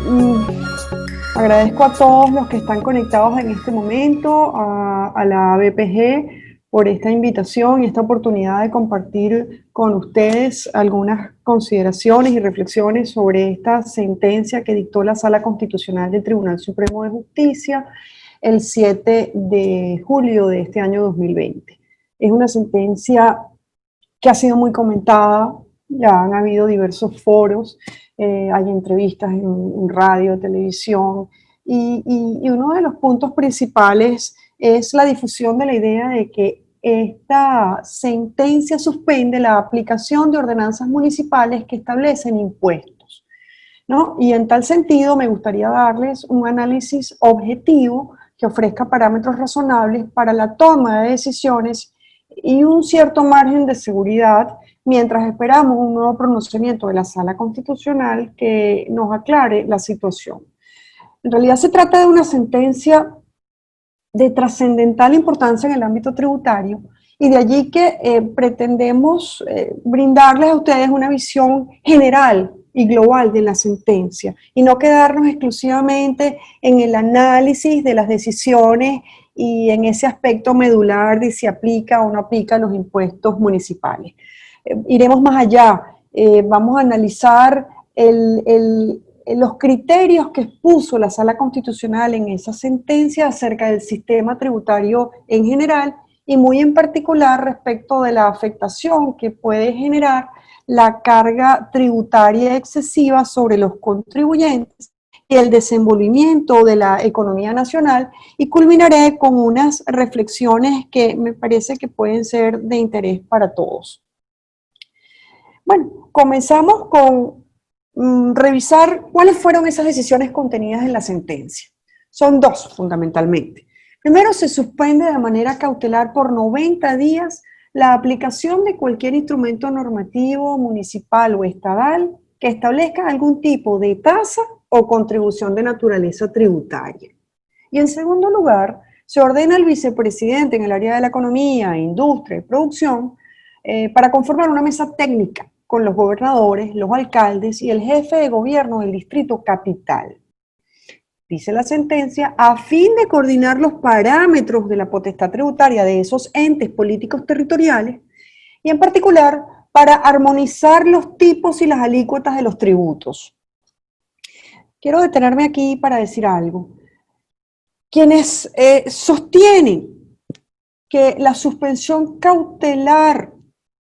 mm, agradezco a todos los que están conectados en este momento, a la BPG por esta invitación y esta oportunidad de compartir con ustedes algunas consideraciones y reflexiones sobre esta sentencia que dictó la Sala Constitucional del Tribunal Supremo de Justicia el 7 de julio de este año 2020. Es una sentencia que ha sido muy comentada, ya han habido diversos foros, hay entrevistas en radio, televisión, y uno de los puntos principales es la difusión de la idea de que esta sentencia suspende la aplicación de ordenanzas municipales que establecen impuestos, ¿no? Y en tal sentido me gustaría darles un análisis objetivo que ofrezca parámetros razonables para la toma de decisiones y un cierto margen de seguridad mientras esperamos un nuevo pronunciamiento de la Sala Constitucional que nos aclare la situación. En realidad se trata de una sentencia de trascendental importancia en el ámbito tributario y de allí que pretendemos brindarles a ustedes una visión general y global de la sentencia y no quedarnos exclusivamente en el análisis de las decisiones y en ese aspecto medular de si aplica o no aplica los impuestos municipales. Iremos más allá, vamos a analizar los criterios que expuso la Sala Constitucional en esa sentencia acerca del sistema tributario en general y muy en particular respecto de la afectación que puede generar la carga tributaria excesiva sobre los contribuyentes y el desenvolvimiento de la economía nacional, y culminaré con unas reflexiones que me parece que pueden ser de interés para todos. Bueno, comenzamos con revisar cuáles fueron esas decisiones contenidas en la sentencia. Son dos, fundamentalmente. Primero, se suspende de manera cautelar por 90 días la aplicación de cualquier instrumento normativo municipal o estatal que establezca algún tipo de tasa o contribución de naturaleza tributaria. Y en segundo lugar, se ordena al vicepresidente en el área de la economía, industria y producción para conformar una mesa técnica con los gobernadores, los alcaldes y el jefe de gobierno del distrito capital. Dice la sentencia, a fin de coordinar los parámetros de la potestad tributaria de esos entes políticos territoriales y en particular para armonizar los tipos y las alícuotas de los tributos. Quiero detenerme aquí para decir algo. Quienes sostienen que la suspensión cautelar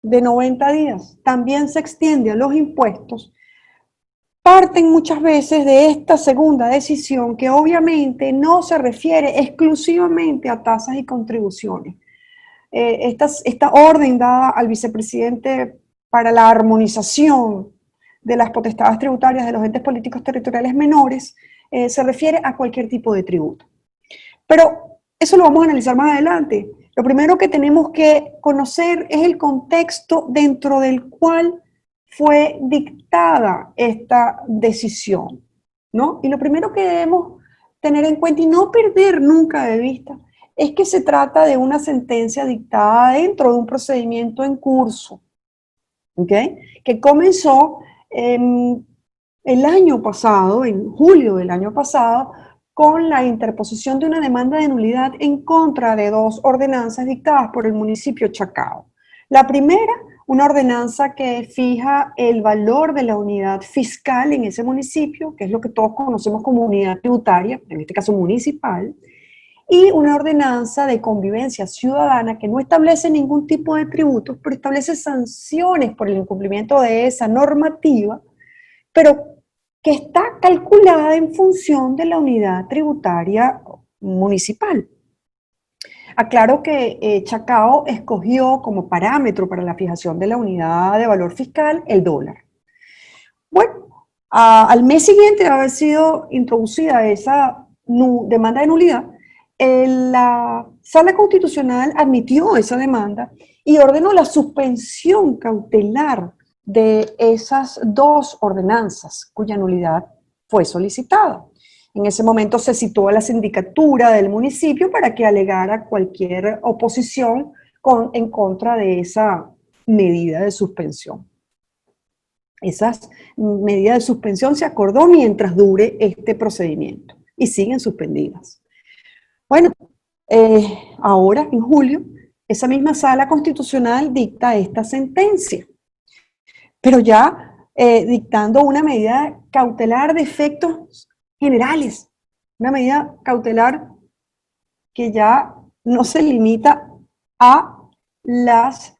de 90 días también se extiende a los impuestos, parten muchas veces de esta segunda decisión que obviamente no se refiere exclusivamente a tasas y contribuciones. Esta orden dada al vicepresidente para la armonización de las potestades tributarias de los entes políticos territoriales menores se refiere a cualquier tipo de tributo. Pero eso lo vamos a analizar más adelante. Lo primero que tenemos que conocer es el contexto dentro del cual fue dictada esta decisión, ¿no? Y lo primero que debemos tener en cuenta y no perder nunca de vista es que se trata de una sentencia dictada dentro de un procedimiento en curso, ¿ok? Que comenzó el año pasado, en julio del año pasado, con la interposición de una demanda de nulidad en contra de dos ordenanzas dictadas por el municipio Chacao. La primera, una ordenanza que fija el valor de la unidad fiscal en ese municipio, que es lo que todos conocemos como unidad tributaria, en este caso municipal, y una ordenanza de convivencia ciudadana que no establece ningún tipo de tributos, pero establece sanciones por el incumplimiento de esa normativa, pero que está calculada en función de la unidad tributaria municipal. Aclaro que Chacao escogió como parámetro para la fijación de la unidad de valor fiscal el dólar. Bueno, al mes siguiente de haber sido introducida esa demanda de nulidad, la Sala Constitucional admitió esa demanda y ordenó la suspensión cautelar de esas dos ordenanzas cuya nulidad fue solicitada. En ese momento se citó a la sindicatura del municipio para que alegara cualquier oposición en contra de esa medida de suspensión. Esas medidas de suspensión se acordó mientras dure este procedimiento y siguen suspendidas. Bueno, ahora en julio, esa misma sala constitucional dicta esta sentencia, pero ya dictando una medida cautelar de efectos generales, una medida cautelar que ya no se limita a las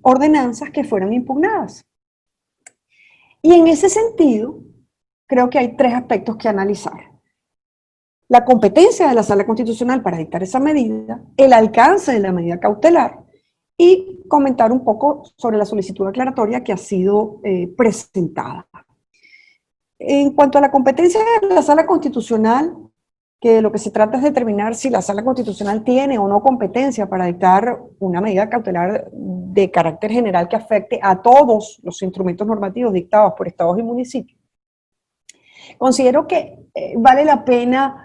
ordenanzas que fueron impugnadas. Y en ese sentido, creo que hay tres aspectos que analizar. La competencia de la Sala Constitucional para dictar esa medida, el alcance de la medida cautelar y comentar un poco sobre la solicitud aclaratoria que ha sido presentada. En cuanto a la competencia de la Sala Constitucional, que de lo que se trata es determinar si la Sala Constitucional tiene o no competencia para dictar una medida cautelar de carácter general que afecte a todos los instrumentos normativos dictados por estados y municipios. Considero que vale la pena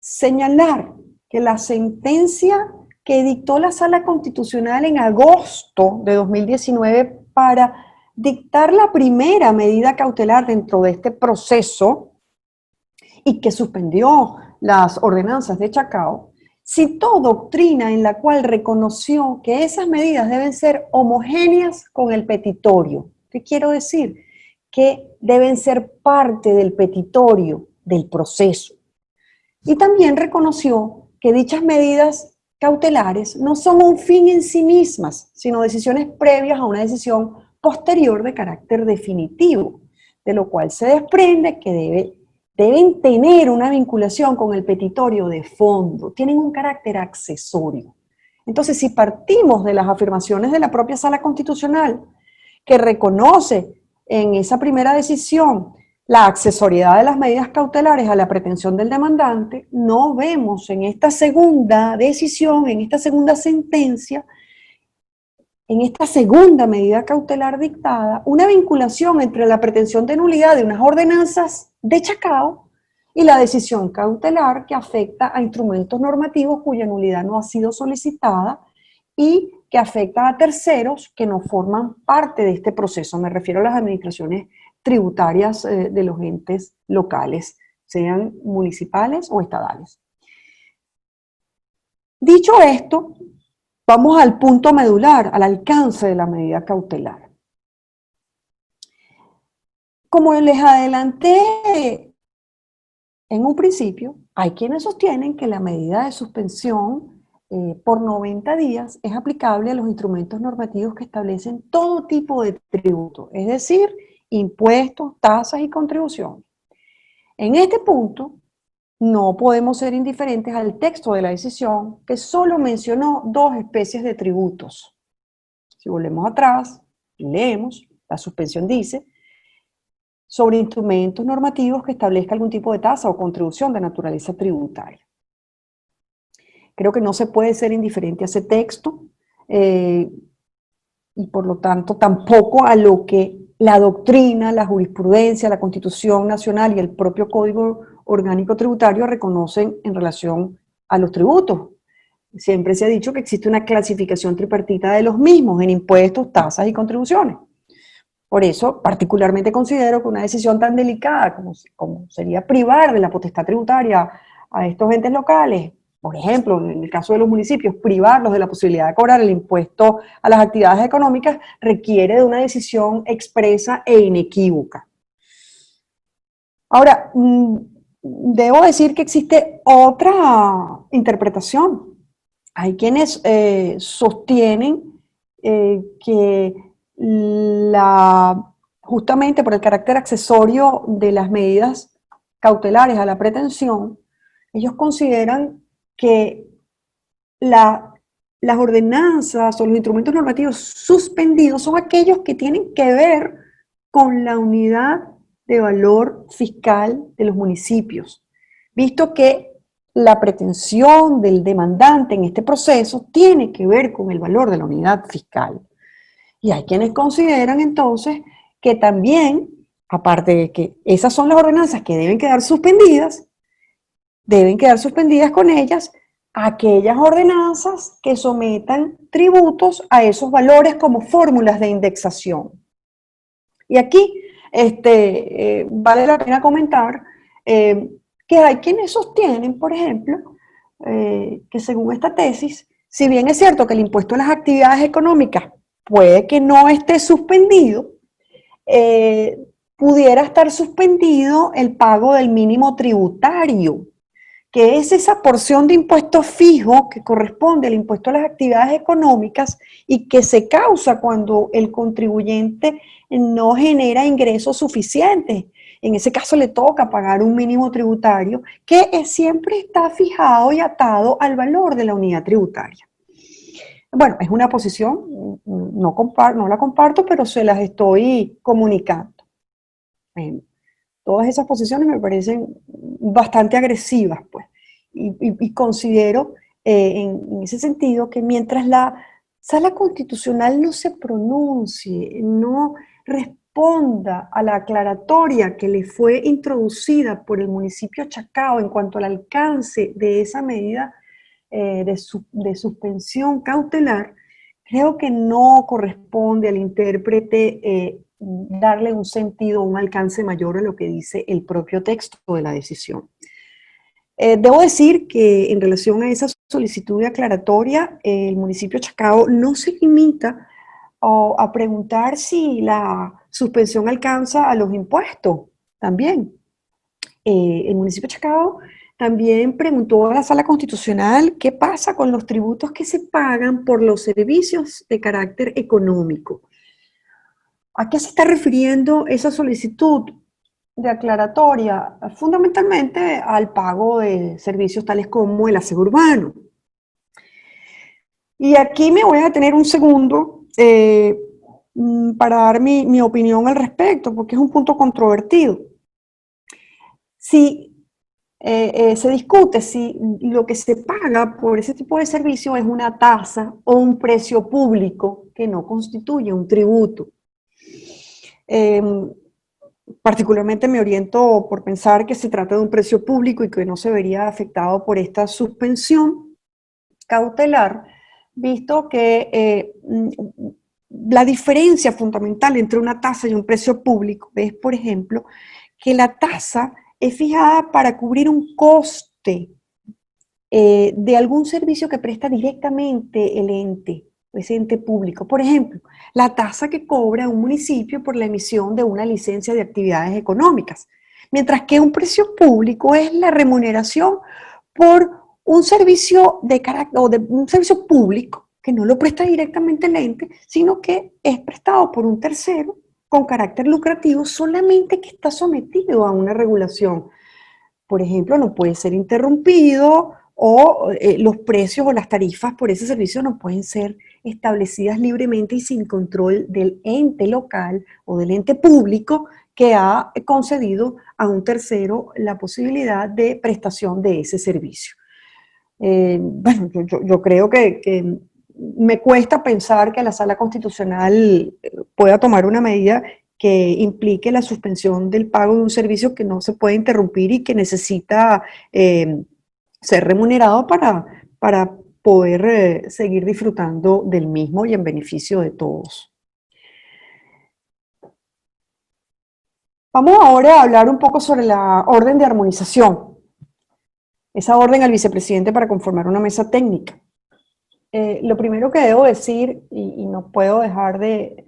señalar que la sentencia que dictó la Sala Constitucional en agosto de 2019 para dictar la primera medida cautelar dentro de este proceso y que suspendió las ordenanzas de Chacao, citó doctrina en la cual reconoció que esas medidas deben ser homogéneas con el petitorio. ¿Qué quiero decir? Que deben ser parte del petitorio del proceso. Y también reconoció que dichas medidas cautelares no son un fin en sí mismas, sino decisiones previas a una decisión posterior de carácter definitivo, de lo cual se desprende que deben tener una vinculación con el petitorio de fondo, tienen un carácter accesorio. Entonces, si partimos de las afirmaciones de la propia Sala Constitucional, que reconoce en esa primera decisión la accesoriedad de las medidas cautelares a la pretensión del demandante, no vemos en esta segunda decisión, en esta segunda sentencia, en esta segunda medida cautelar dictada, una vinculación entre la pretensión de nulidad de unas ordenanzas de Chacao y la decisión cautelar que afecta a instrumentos normativos cuya nulidad no ha sido solicitada y que afecta a terceros que no forman parte de este proceso. Me refiero a las administraciones tributarias de los entes locales, sean municipales o estadales. Dicho esto, vamos al punto medular, al alcance de la medida cautelar. Como les adelanté en un principio, hay quienes sostienen que la medida de suspensión por 90 días es aplicable a los instrumentos normativos que establecen todo tipo de tributos, es decir, impuestos, tasas y contribuciones. En este punto, no podemos ser indiferentes al texto de la decisión que solo mencionó dos especies de tributos. Si volvemos atrás, leemos, la suspensión dice, sobre instrumentos normativos que establezca algún tipo de tasa o contribución de naturaleza tributaria. Creo que no se puede ser indiferente a ese texto y por lo tanto tampoco a lo que la doctrina, la jurisprudencia, la Constitución Nacional y el propio Código Orgánico Tributario reconocen en relación a los tributos. Siempre se ha dicho que existe una clasificación tripartita de los mismos en impuestos, tasas y contribuciones. Por eso, particularmente considero que una decisión tan delicada como sería privar de la potestad tributaria a estos entes locales, por ejemplo, en el caso de los municipios, privarlos de la posibilidad de cobrar el impuesto a las actividades económicas, requiere de una decisión expresa e inequívoca. Ahora, debo decir que existe otra interpretación. Hay quienes sostienen que justamente por el carácter accesorio de las medidas cautelares a la pretensión, ellos consideran que las ordenanzas o los instrumentos normativos suspendidos son aquellos que tienen que ver con la unidad de valor fiscal de los municipios, visto que la pretensión del demandante en este proceso tiene que ver con el valor de la unidad fiscal. Y hay quienes consideran entonces que también, aparte de que esas son las ordenanzas que deben quedar suspendidas con ellas aquellas ordenanzas que sometan tributos a esos valores como fórmulas de indexación. Y aquí vale la pena comentar que hay quienes sostienen, por ejemplo, que según esta tesis, si bien es cierto que el impuesto a las actividades económicas puede que no esté suspendido, eh, pudiera estar suspendido el pago del mínimo tributario, que es esa porción de impuesto fijo que corresponde al impuesto a las actividades económicas y que se causa cuando el contribuyente no genera ingresos suficientes. En ese caso le toca pagar un mínimo tributario que siempre está fijado y atado al valor de la unidad tributaria. Bueno, es una posición, no la comparto, pero se las estoy comunicando. Todas esas posiciones me parecen bastante agresivas, pues. Y considero en ese sentido que mientras la Sala Constitucional no se pronuncie, no responda a la aclaratoria que le fue introducida por el municipio Chacao en cuanto al alcance de esa medida de suspensión cautelar, creo que no corresponde al intérprete darle un sentido, un alcance mayor a lo que dice el propio texto de la decisión. Debo decir que en relación a esa solicitud de aclaratoria, el municipio Chacao no se limita a preguntar si la suspensión alcanza a los impuestos también. El municipio de Chacao también preguntó a la Sala Constitucional qué pasa con los tributos que se pagan por los servicios de carácter económico. ¿A qué se está refiriendo esa solicitud de aclaratoria? Fundamentalmente al pago de servicios tales como el aseo urbano. Y aquí me voy a detener un segundo para dar mi opinión al respecto, porque es un punto controvertido. Si se discute si lo que se paga por ese tipo de servicio es una tasa o un precio público que no constituye un tributo. Particularmente me oriento por pensar que se trata de un precio público y que no se vería afectado por esta suspensión cautelar, visto que la diferencia fundamental entre una tasa y un precio público es, por ejemplo, que la tasa es fijada para cubrir un coste de algún servicio que presta directamente el ente, ese ente público. Por ejemplo, la tasa que cobra un municipio por la emisión de una licencia de actividades económicas, mientras que un precio público es la remuneración por un servicio de carácter o de un servicio público que no lo presta directamente el ente, sino que es prestado por un tercero con carácter lucrativo, solamente que está sometido a una regulación. Por ejemplo, no puede ser interrumpido o los precios o las tarifas por ese servicio no pueden ser establecidas libremente y sin control del ente local o del ente público que ha concedido a un tercero la posibilidad de prestación de ese servicio. Bueno, yo creo que me cuesta pensar que la Sala Constitucional pueda tomar una medida que implique la suspensión del pago de un servicio que no se puede interrumpir y que necesita ser remunerado para poder seguir disfrutando del mismo y en beneficio de todos. Vamos ahora a hablar un poco sobre la orden de armonización. Esa orden al vicepresidente para conformar una mesa técnica. Lo primero que debo decir, y no puedo dejar de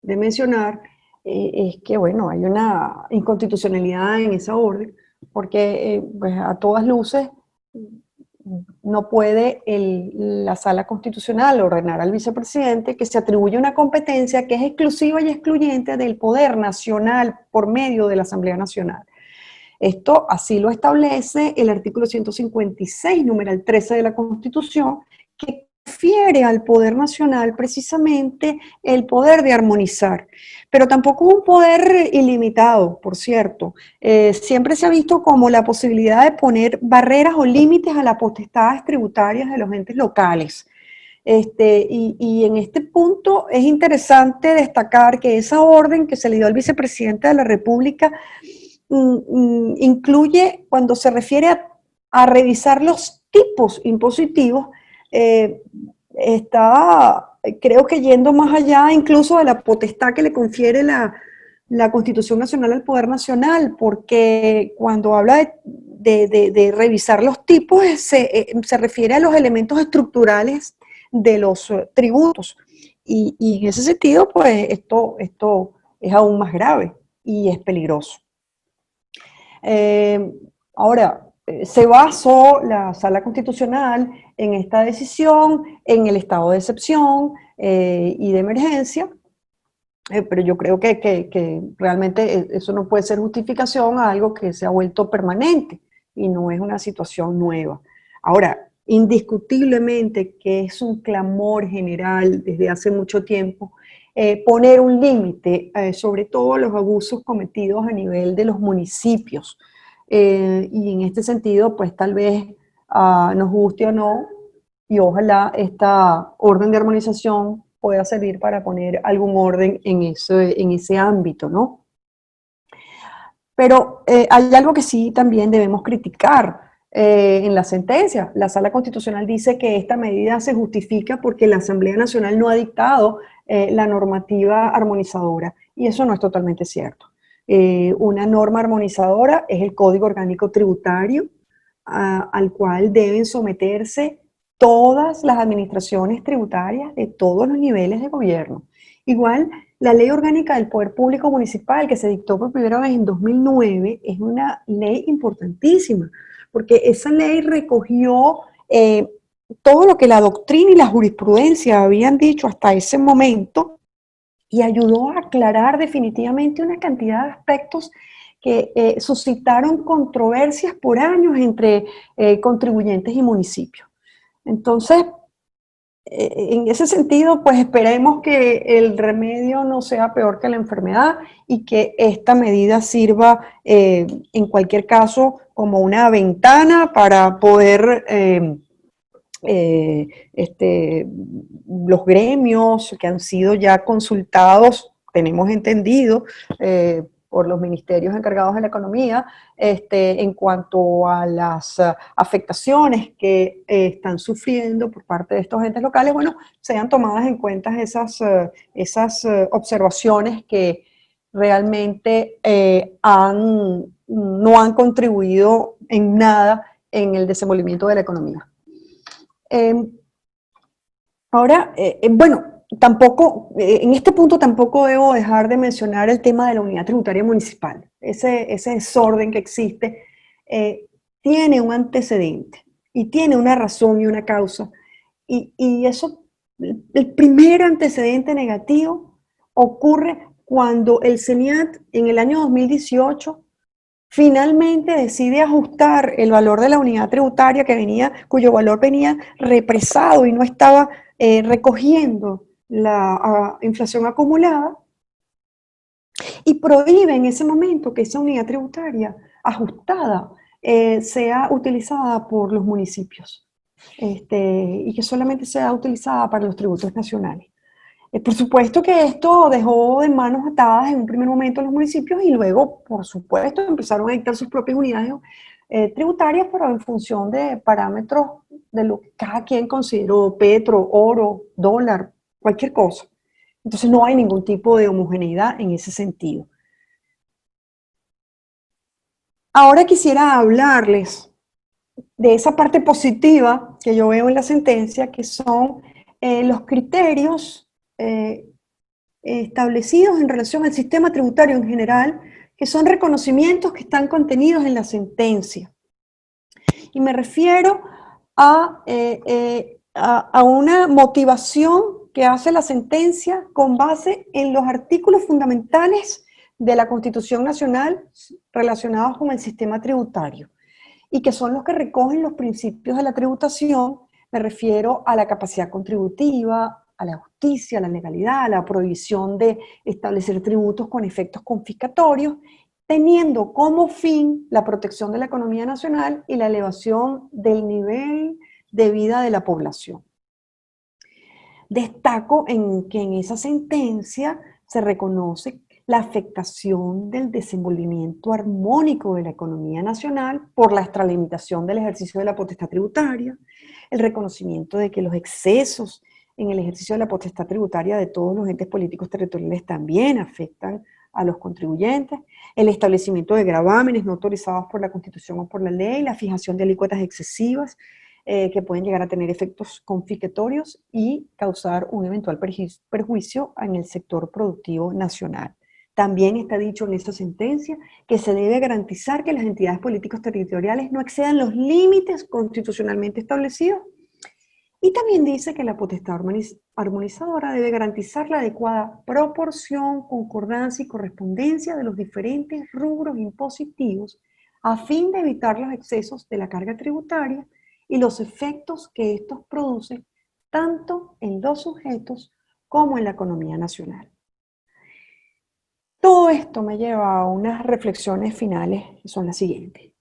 mencionar, es que, bueno, hay una inconstitucionalidad en esa orden, porque pues, a todas luces no puede la Sala Constitucional ordenar al vicepresidente que se atribuya una competencia que es exclusiva y excluyente del poder nacional por medio de la Asamblea Nacional. Esto así lo establece el artículo 156, numeral 13 de la Constitución, que confiere al poder nacional precisamente el poder de armonizar, pero tampoco un poder ilimitado, por cierto. Siempre se ha visto como la posibilidad de poner barreras o límites a las potestades tributarias de los entes locales. Y en este punto es interesante destacar que esa orden que se le dio al vicepresidente de la República incluye, cuando se refiere a revisar los tipos impositivos, está, creo que yendo más allá incluso de la potestad que le confiere la Constitución Nacional al Poder Nacional, porque cuando habla de revisar los tipos, se refiere a los elementos estructurales de los tributos. Y en ese sentido, pues esto es aún más grave y es peligroso. Ahora, se basó la Sala Constitucional en esta decisión, en el estado de excepción y de emergencia, pero yo creo que realmente eso no puede ser justificación a algo que se ha vuelto permanente y no es una situación nueva. Ahora, indiscutiblemente que es un clamor general desde hace mucho tiempo poner un límite, sobre todo a los abusos cometidos a nivel de los municipios. Y en este sentido, pues tal vez nos guste o no, y ojalá esta orden de armonización pueda servir para poner algún orden en ese ámbito, ¿no? Pero hay algo que sí también debemos criticar en la sentencia. La Sala Constitucional dice que esta medida se justifica porque la Asamblea Nacional no ha dictado la normativa armonizadora, y eso no es totalmente cierto. Una norma armonizadora es el Código Orgánico Tributario, al cual deben someterse todas las administraciones tributarias de todos los niveles de gobierno. Igual, la Ley Orgánica del Poder Público Municipal, que se dictó por primera vez en 2009, es una ley importantísima, porque esa ley recogió todo lo que la doctrina y la jurisprudencia habían dicho hasta ese momento y ayudó a aclarar definitivamente una cantidad de aspectos que suscitaron controversias por años entre contribuyentes y municipios. Entonces, en ese sentido, pues esperemos que el remedio no sea peor que la enfermedad y que esta medida sirva en cualquier caso como una ventana para poder los gremios que han sido ya consultados, tenemos entendido, por los ministerios encargados de la economía, en cuanto a las afectaciones que están sufriendo por parte de estos entes locales, bueno, sean tomadas en cuenta esas observaciones que realmente no han contribuido en nada en el desenvolvimiento de la economía. Ahora, bueno, tampoco, en este punto tampoco debo dejar de mencionar el tema de la unidad tributaria municipal. Ese desorden que existe tiene un antecedente y tiene una razón y una causa. Y eso, el primer antecedente negativo ocurre cuando el CENIAT en el año 2018 finalmente decide ajustar el valor de la unidad tributaria cuyo valor venía represado y no estaba recogiendo la inflación acumulada, y prohíbe en ese momento que esa unidad tributaria ajustada sea utilizada por los municipios y que solamente sea utilizada para los tributos nacionales. Por supuesto que esto dejó de manos atadas en un primer momento a los municipios y luego, por supuesto, empezaron a dictar sus propias unidades tributarias, pero en función de parámetros de lo que cada quien consideró: petro, oro, dólar, cualquier cosa. Entonces no hay ningún tipo de homogeneidad en ese sentido. Ahora quisiera hablarles de esa parte positiva que yo veo en la sentencia, que son los criterios establecidos en relación al sistema tributario en general, que son reconocimientos que están contenidos en la sentencia. Y me refiero a una motivación que hace la sentencia con base en los artículos fundamentales de la Constitución Nacional relacionados con el sistema tributario, y que son los que recogen los principios de la tributación. Me refiero a la capacidad contributiva, a la justicia, a la legalidad, a la prohibición de establecer tributos con efectos confiscatorios, teniendo como fin la protección de la economía nacional y la elevación del nivel de vida de la población. Destaco que en esa sentencia se reconoce la afectación del desenvolvimiento armónico de la economía nacional por la extralimitación del ejercicio de la potestad tributaria, el reconocimiento de que los excesos en el ejercicio de la potestad tributaria de todos los entes políticos territoriales también afectan a los contribuyentes, el establecimiento de gravámenes no autorizados por la Constitución o por la ley, la fijación de alícuotas excesivas que pueden llegar a tener efectos confiscatorios y causar un eventual perjuicio en el sector productivo nacional. También está dicho en esta sentencia que se debe garantizar que las entidades políticos territoriales no excedan los límites constitucionalmente establecidos. Y también dice que la potestad armonizadora debe garantizar la adecuada proporción, concordancia y correspondencia de los diferentes rubros impositivos a fin de evitar los excesos de la carga tributaria y los efectos que estos producen tanto en los sujetos como en la economía nacional. Todo esto me lleva a unas reflexiones finales que son las siguientes.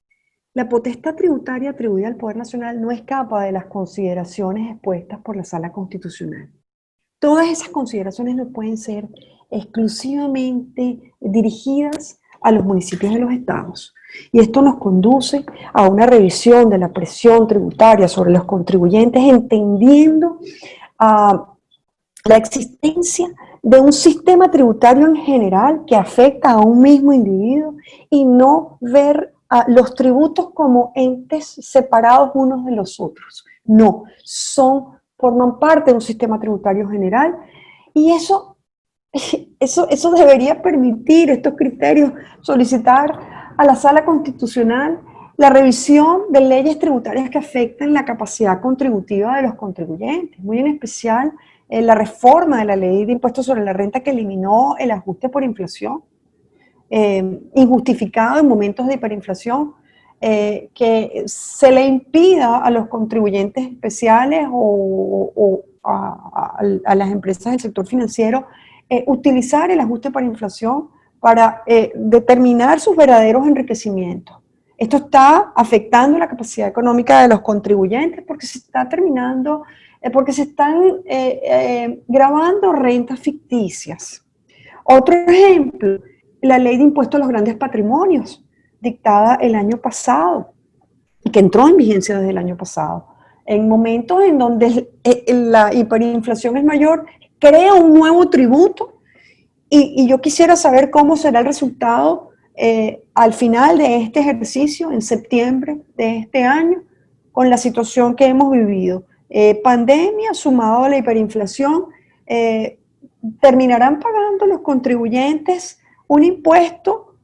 La potestad tributaria atribuida al Poder Nacional no escapa de las consideraciones expuestas por la Sala Constitucional. Todas esas consideraciones no pueden ser exclusivamente dirigidas a los municipios de los estados. Y esto nos conduce a una revisión de la presión tributaria sobre los contribuyentes, entendiendo la existencia de un sistema tributario en general que afecta a un mismo individuo y no ver a los tributos como entes separados unos de los otros. No, forman parte de un sistema tributario general y eso debería permitir, estos criterios, solicitar a la Sala Constitucional la revisión de leyes tributarias que afecten la capacidad contributiva de los contribuyentes, muy en especial la reforma de la ley de impuestos sobre la renta que eliminó el ajuste por inflación, injustificado en momentos de hiperinflación, que se le impida a los contribuyentes especiales o a las empresas del sector financiero utilizar el ajuste por inflación para determinar sus verdaderos enriquecimientos. Esto está afectando la capacidad económica de los contribuyentes porque se está porque se están grabando rentas ficticias. Otro ejemplo, la ley de impuestos a los grandes patrimonios, dictada el año pasado, y que entró en vigencia desde el año pasado. En momentos en donde la hiperinflación es mayor, crea un nuevo tributo y yo quisiera saber cómo será el resultado al final de este ejercicio, en septiembre de este año, con la situación que hemos vivido. Pandemia sumado a la hiperinflación, terminarán pagando los contribuyentes un impuesto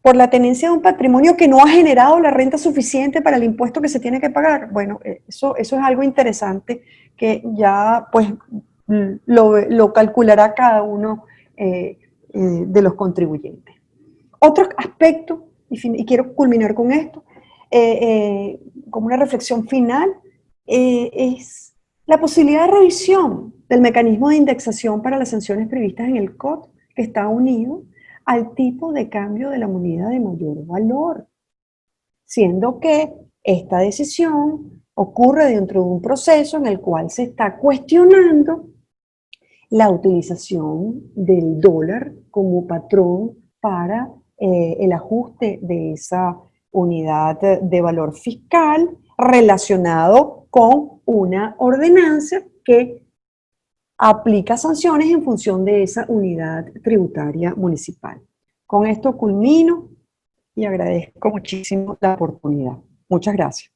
por la tenencia de un patrimonio que no ha generado la renta suficiente para el impuesto que se tiene que pagar. Bueno, eso es algo interesante que ya pues lo calculará cada uno de los contribuyentes. Otro aspecto, y quiero culminar con esto, como una reflexión final, es la posibilidad de revisión del mecanismo de indexación para las sanciones previstas en el COT, que está unido al tipo de cambio de la moneda de mayor valor, siendo que esta decisión ocurre dentro de un proceso en el cual se está cuestionando la utilización del dólar como patrón para el ajuste de esa unidad de valor fiscal relacionado con una ordenanza que aplica sanciones en función de esa unidad tributaria municipal. Con esto culmino y agradezco muchísimo la oportunidad. Muchas gracias.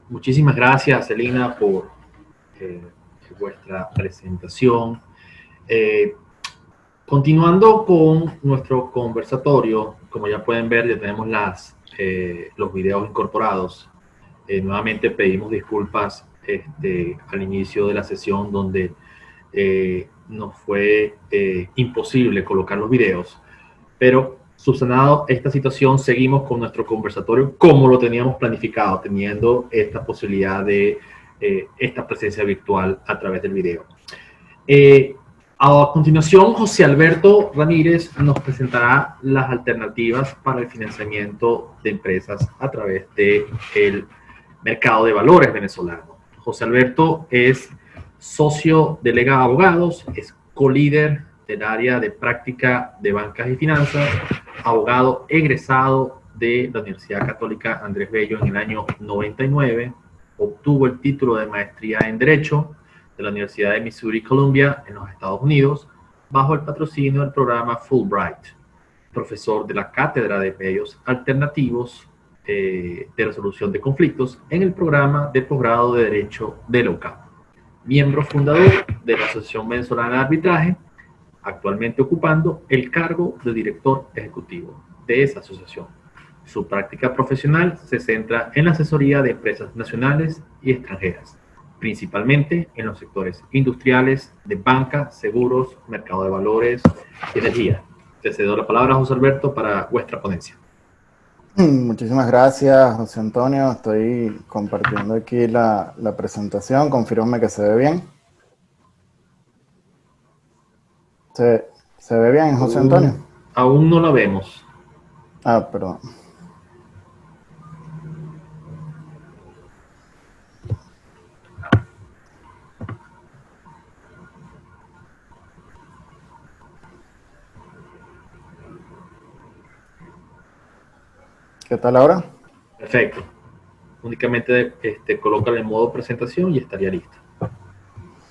Muchísimas gracias, Celina, por vuestra presentación. Continuando con nuestro conversatorio, como ya pueden ver, ya tenemos los videos incorporados. Nuevamente pedimos disculpas al inicio de la sesión donde nos fue imposible colocar los videos, pero subsanado esta situación, seguimos con nuestro conversatorio como lo teníamos planificado, teniendo esta posibilidad de esta presencia virtual a través del video. A continuación, José Alberto Ramírez nos presentará las alternativas para el financiamiento de empresas a través del mercado de valores venezolano. José Alberto es socio de Lega Abogados, es co-líder del área de práctica de bancas y finanzas, abogado egresado de la Universidad Católica Andrés Bello en el año 99, obtuvo el título de maestría en Derecho de la Universidad de Missouri Columbia en los Estados Unidos, bajo el patrocinio del programa Fulbright, profesor de la Cátedra de Medios Alternativos de Resolución de Conflictos en el programa de posgrado de Derecho de la UCAM, miembro fundador de la Asociación Venezolana de Arbitraje, actualmente ocupando el cargo de director ejecutivo de esa asociación. Su práctica profesional se centra en la asesoría de empresas nacionales y extranjeras, principalmente en los sectores industriales, de banca, seguros, mercado de valores y energía. Te cedo la palabra, José Alberto, para vuestra ponencia. Muchísimas gracias, José Antonio. Estoy compartiendo aquí la presentación. Confírmame que se ve bien. ¿Se ve bien, José Antonio? Aún no la vemos. Ah, perdón. ¿Qué tal ahora? Perfecto. Únicamente colócale en modo presentación y estaría listo.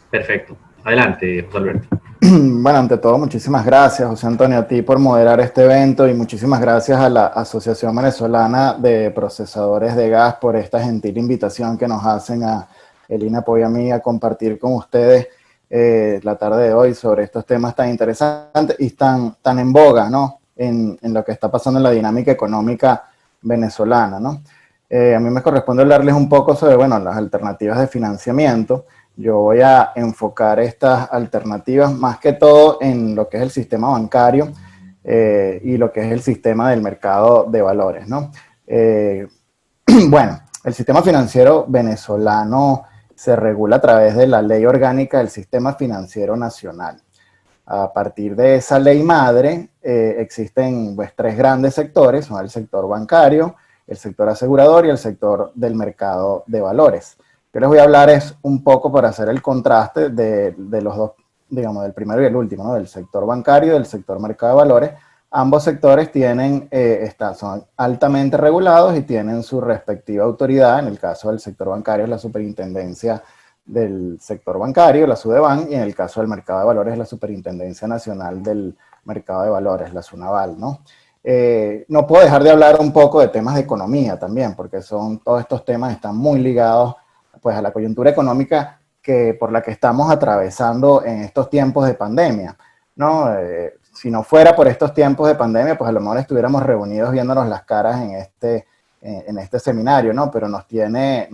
Perfecto. Adelante, José Alberto. Bueno, ante todo, muchísimas gracias, José Antonio, a ti por moderar este evento y muchísimas gracias a la Asociación Venezolana de Procesadores de Gas por esta gentil invitación que nos hacen a Elina y a mí a compartir con ustedes la tarde de hoy sobre estos temas tan interesantes y tan en boga, ¿no? En lo que está pasando en la dinámica económica venezolana, ¿no? A mí me corresponde hablarles un poco sobre, bueno, las alternativas de financiamiento. Yo voy a enfocar estas alternativas más que todo en lo que es el sistema bancario y lo que es el sistema del mercado de valores, ¿no? Bueno, el sistema financiero venezolano se regula a través de la Ley Orgánica del Sistema Financiero Nacional. A partir de esa ley madre existen pues, tres grandes sectores, son el sector bancario, el sector asegurador y el sector del mercado de valores. Yo les voy a hablar es un poco para hacer el contraste de los dos, digamos, del primero y el último, ¿no? Del sector bancario y del sector mercado de valores. Ambos sectores tienen, son altamente regulados y tienen su respectiva autoridad. En el caso del sector bancario es la Superintendencia del Sector Bancario, la SUDEBAN, y en el caso del mercado de valores es la Superintendencia Nacional del Mercado de Valores, la SUNAVAL, ¿no? No puedo dejar de hablar un poco de temas de economía también, porque todos estos temas están muy ligados pues a la coyuntura económica por la que estamos atravesando en estos tiempos de pandemia, ¿no? Si no fuera por estos tiempos de pandemia, pues a lo mejor estuviéramos reunidos viéndonos las caras en este seminario, ¿no? Pero nos tiene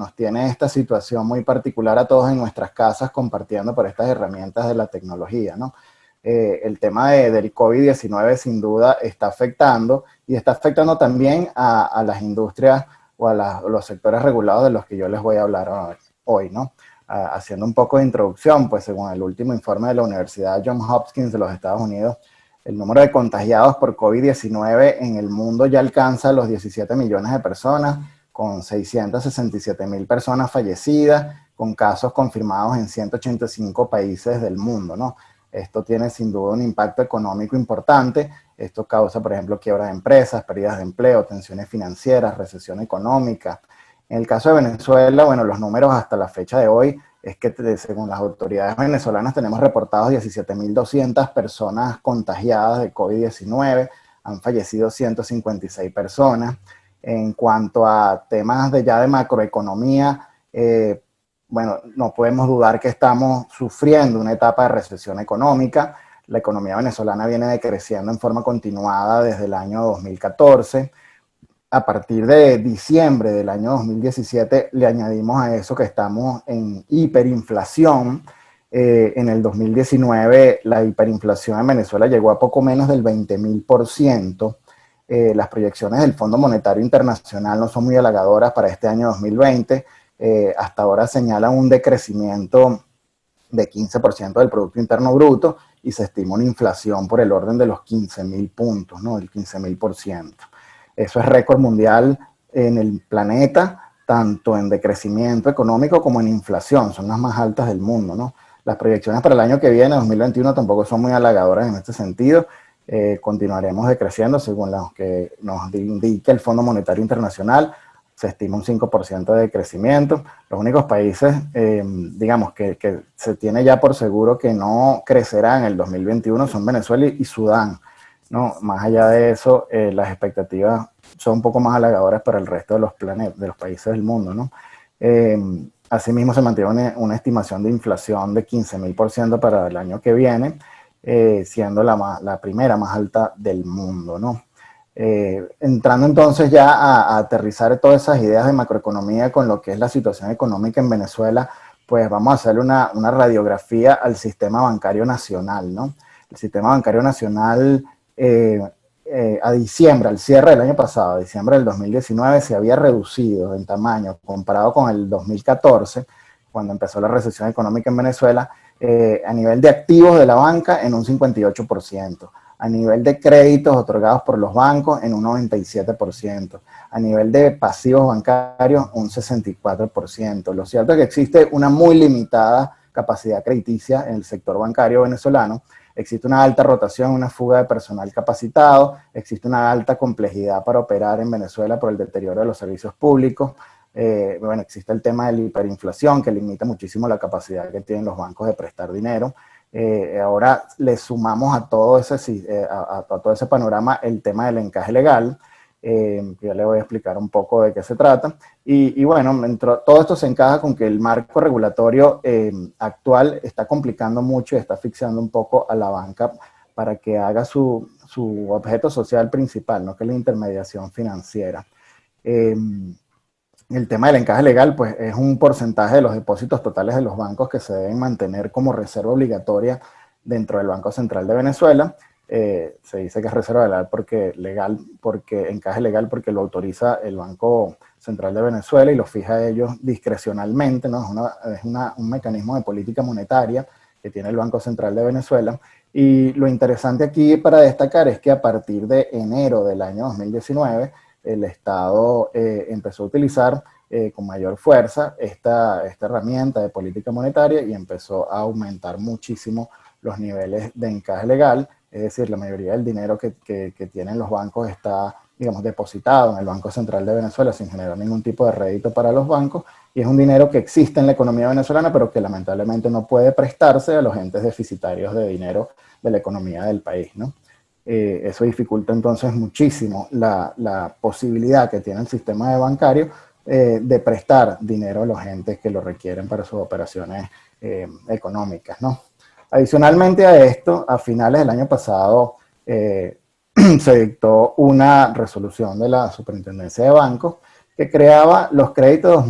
esta situación muy particular a todos en nuestras casas compartiendo por estas herramientas de la tecnología, ¿no? El tema del COVID-19 sin duda está afectando y está afectando también a las industrias o a los sectores regulados de los que yo les voy a hablar hoy, ¿no? Haciendo un poco de introducción, pues según el último informe de la Universidad Johns Hopkins de los Estados Unidos, el número de contagiados por COVID-19 en el mundo ya alcanza los 17 millones de personas, con 667,000 personas fallecidas, con casos confirmados en 185 países del mundo, ¿no? Esto tiene sin duda un impacto económico importante. Esto causa, por ejemplo, quiebras de empresas, pérdidas de empleo, tensiones financieras, recesión económica. En el caso de Venezuela, bueno, los números hasta la fecha de hoy es que según las autoridades venezolanas tenemos reportados 17.200 personas contagiadas de COVID-19, han fallecido 156 personas. En cuanto a temas de macroeconomía, bueno, no podemos dudar que estamos sufriendo una etapa de recesión económica. La economía venezolana viene decreciendo en forma continuada desde el año 2014. A partir de diciembre del año 2017 le añadimos a eso que estamos en hiperinflación. En el 2019 la hiperinflación en Venezuela llegó a poco menos del 20.000%. Las proyecciones del Fondo Monetario Internacional no son muy halagadoras para este año 2020. Hasta ahora señalan un decrecimiento de 15% del Producto Interno Bruto y se estima una inflación por el orden de los 15.000 puntos, ¿no? El 15.000%. Eso es récord mundial en el planeta, tanto en decrecimiento económico como en inflación, son las más altas del mundo, ¿no? Las proyecciones para el año que viene, 2021, tampoco son muy halagadoras en este sentido. Continuaremos decreciendo según lo que nos indica el Fondo Monetario Internacional. se estima un 5% de crecimiento. Los únicos países, digamos, que se tiene ya por seguro que no crecerán en el 2021 son Venezuela y Sudán, ¿no? Más allá de eso, las expectativas son un poco más halagadoras para el resto de los de los países del mundo, ¿no? Asimismo, se mantiene una estimación de inflación de 15.000% para el año que viene, siendo la primera más alta del mundo, ¿no? Entrando entonces ya a aterrizar todas esas ideas de macroeconomía con lo que es la situación económica en Venezuela, pues vamos a hacerle una radiografía al sistema bancario nacional, ¿no? El sistema bancario nacional a diciembre, al cierre del año pasado, a diciembre del 2019, se había reducido en tamaño comparado con el 2014, cuando empezó la recesión económica en Venezuela, a nivel de activos de la banca en un 58%, a nivel de créditos otorgados por los bancos en un 97%, a nivel de pasivos bancarios un 64%. Lo cierto es que existe una muy limitada capacidad crediticia en el sector bancario venezolano. Existe una alta rotación, una fuga de personal capacitado, existe una alta complejidad para operar en Venezuela por el deterioro de los servicios públicos. Bueno, existe el tema de la hiperinflación que limita muchísimo la capacidad que tienen los bancos de prestar dinero. Ahora le sumamos a todo ese panorama el tema del encaje legal, que ya le voy a explicar un poco de qué se trata. Y bueno, todo esto se encaja con que el marco regulatorio actual está complicando mucho y está asfixiando un poco a la banca para que haga su objeto social principal, ¿no? Que es la intermediación financiera. El tema del encaje legal, pues es un porcentaje de los depósitos totales de los bancos que se deben mantener como reserva obligatoria dentro del Banco Central de Venezuela. Se dice que es reserva legal porque encaje legal porque lo autoriza el Banco Central de Venezuela y lo fija ellos discrecionalmente, ¿no? Es un mecanismo de política monetaria que tiene el Banco Central de Venezuela. Y lo interesante aquí para destacar es que a partir de enero del año 2019, el Estado empezó a utilizar con mayor fuerza esta herramienta de política monetaria y empezó a aumentar muchísimo los niveles de encaje legal. Es decir, la mayoría del dinero que tienen los bancos está, digamos, depositado en el Banco Central de Venezuela sin generar ningún tipo de rédito para los bancos, y es un dinero que existe en la economía venezolana, pero que lamentablemente no puede prestarse a los entes deficitarios de dinero de la economía del país, ¿no? Eso dificulta entonces muchísimo la posibilidad que tiene el sistema bancario de prestar dinero a los entes que lo requieren para sus operaciones económicas, ¿no? Adicionalmente a esto, a finales del año pasado se dictó una resolución de la Superintendencia de Bancos que creaba los créditos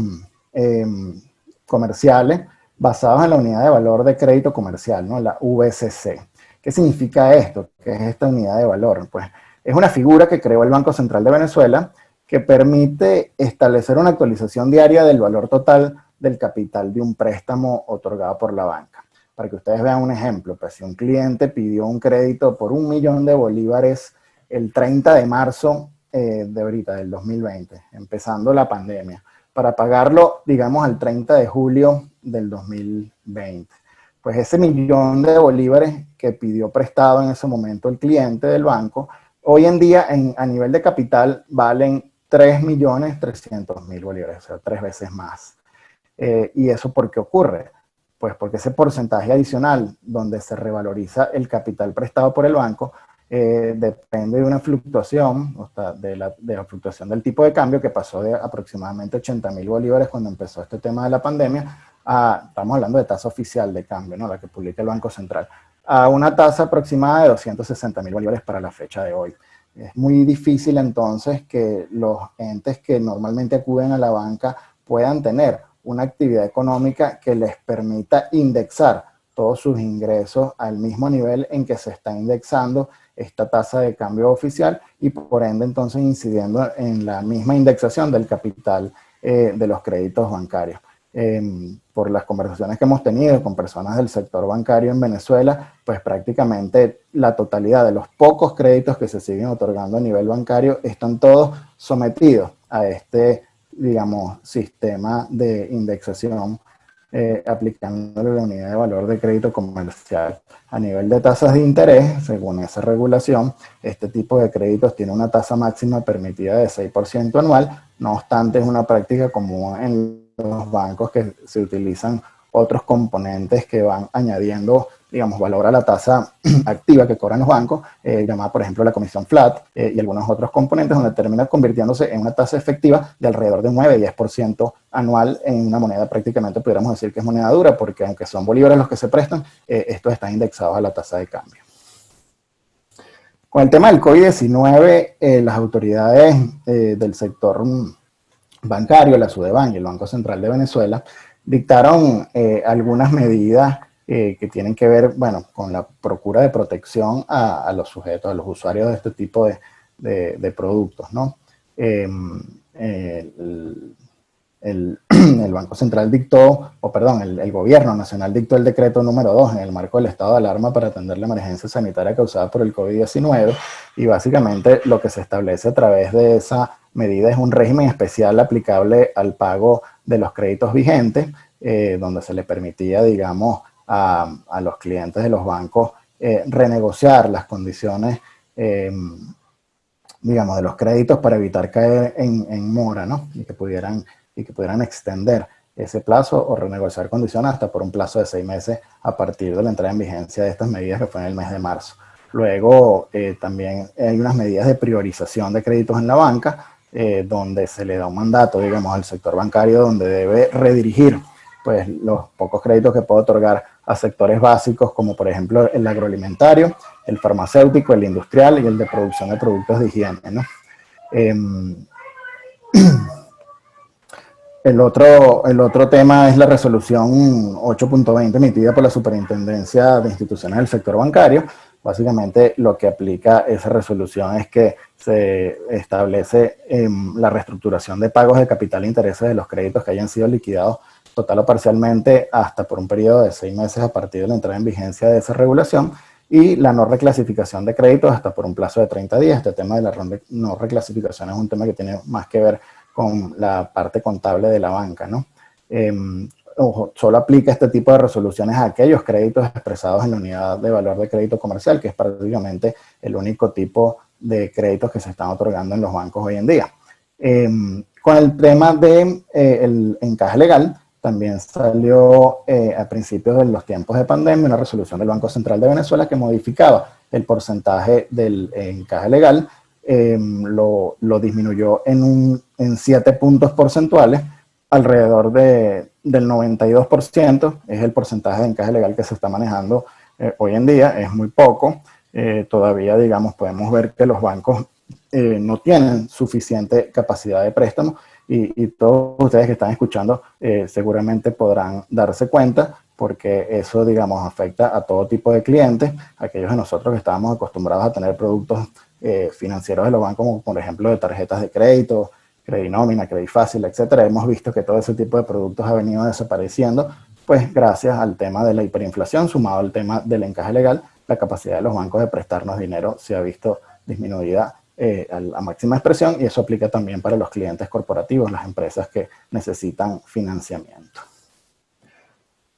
comerciales basados en la unidad de valor de crédito comercial, ¿no? La VCC. ¿Qué significa esto? ¿Qué es esta unidad de valor? Pues es una figura que creó el Banco Central de Venezuela que permite establecer una actualización diaria del valor total del capital de un préstamo otorgado por la banca. Para que ustedes vean un ejemplo, pues si un cliente pidió un crédito por 1 millón de bolívares el 30 de marzo de ahorita, del 2020, empezando la pandemia, para pagarlo, digamos, al 30 de julio del 2020. Pues ese 1 millón de bolívares que pidió prestado en ese momento el cliente del banco, hoy en día a nivel de capital valen 3.300.000 bolívares, o sea, 3 veces más. ¿Y eso por qué ocurre? Pues porque ese porcentaje adicional donde se revaloriza el capital prestado por el banco depende de una fluctuación, o sea, de la fluctuación del tipo de cambio que pasó de aproximadamente 80.000 bolívares cuando empezó este tema de la pandemia estamos hablando de tasa oficial de cambio, ¿no? La que publica el Banco Central, a una tasa aproximada de 260.000 bolívares para la fecha de hoy. Es muy difícil entonces que los entes que normalmente acuden a la banca puedan tener una actividad económica que les permita indexar todos sus ingresos al mismo nivel en que se está indexando esta tasa de cambio oficial y por ende entonces incidiendo en la misma indexación del capital de los créditos bancarios. Por las conversaciones que hemos tenido con personas del sector bancario en Venezuela, pues prácticamente la totalidad de los pocos créditos que se siguen otorgando a nivel bancario están todos sometidos a este, digamos, sistema de indexación aplicándole la unidad de valor de crédito comercial. A nivel de tasas de interés, según esa regulación, este tipo de créditos tiene una tasa máxima permitida de 6% anual, no obstante es una práctica común en los bancos que se utilizan otros componentes que van añadiendo, digamos, valor a la tasa activa que cobran los bancos, llamada por ejemplo la comisión flat, y algunos otros componentes donde termina convirtiéndose en una tasa efectiva de alrededor de 9-10% anual en una moneda prácticamente, pudiéramos decir que es moneda dura, porque aunque son bolívares los que se prestan, estos están indexados a la tasa de cambio. Con el tema del COVID-19, las autoridades del sector bancario, la Sudeban y el Banco Central de Venezuela, dictaron algunas medidas que tienen que ver, bueno, con la procura de protección a los sujetos, a los usuarios de este tipo de productos, ¿no? El Banco Central dictó, el Gobierno Nacional dictó el decreto número 2 en el marco del estado de alarma para atender la emergencia sanitaria causada por el COVID-19, y básicamente lo que se establece a través de esa medida es un régimen especial aplicable al pago de los créditos vigentes, donde se le permitía, digamos, a los clientes de los bancos renegociar las condiciones, digamos, de los créditos para evitar caer en mora, ¿no? Y que pudieran extender ese plazo o renegociar condiciones hasta por un plazo de 6 meses a partir de la entrada en vigencia de estas medidas, que fue en el mes de marzo. Luego también hay unas medidas de priorización de créditos en la banca, donde se le da un mandato, digamos, al sector bancario, donde debe redirigir pues los pocos créditos que puede otorgar a sectores básicos, como por ejemplo el agroalimentario, el farmacéutico, el industrial y el de producción de productos de higiene, ¿no? El otro tema es la resolución 8.20 emitida por la Superintendencia de Instituciones del Sector Bancario. Básicamente lo que aplica esa resolución es que se establece la reestructuración de pagos de capital e intereses de los créditos que hayan sido liquidados total o parcialmente hasta por un periodo de 6 meses a partir de la entrada en vigencia de esa regulación, y la no reclasificación de créditos hasta por un plazo de 30 días. Este tema de la no reclasificación es un tema que tiene más que ver con la parte contable de la banca, ¿no? Ojo, solo aplica este tipo de resoluciones a aquellos créditos expresados en la unidad de valor de crédito comercial, que es prácticamente el único tipo de créditos que se están otorgando en los bancos hoy en día. Con el tema del encaje legal, también salió a principios de los tiempos de pandemia una resolución del Banco Central de Venezuela que modificaba el porcentaje del encaje legal, lo disminuyó en 7 puntos porcentuales, alrededor del 92%, es el porcentaje de encaje legal que se está manejando hoy en día, es muy poco. Todavía, digamos, podemos ver que los bancos no tienen suficiente capacidad de préstamo, y todos ustedes que están escuchando seguramente podrán darse cuenta, porque eso, digamos, afecta a todo tipo de clientes, aquellos de nosotros que estábamos acostumbrados a tener productos financieros de los bancos, como por ejemplo de tarjetas de crédito, Credinómina, Credifácil, etcétera. Hemos visto que todo ese tipo de productos ha venido desapareciendo, pues gracias al tema de la hiperinflación, sumado al tema del encaje legal, la capacidad de los bancos de prestarnos dinero se ha visto disminuida a máxima expresión, y eso aplica también para los clientes corporativos, las empresas que necesitan financiamiento.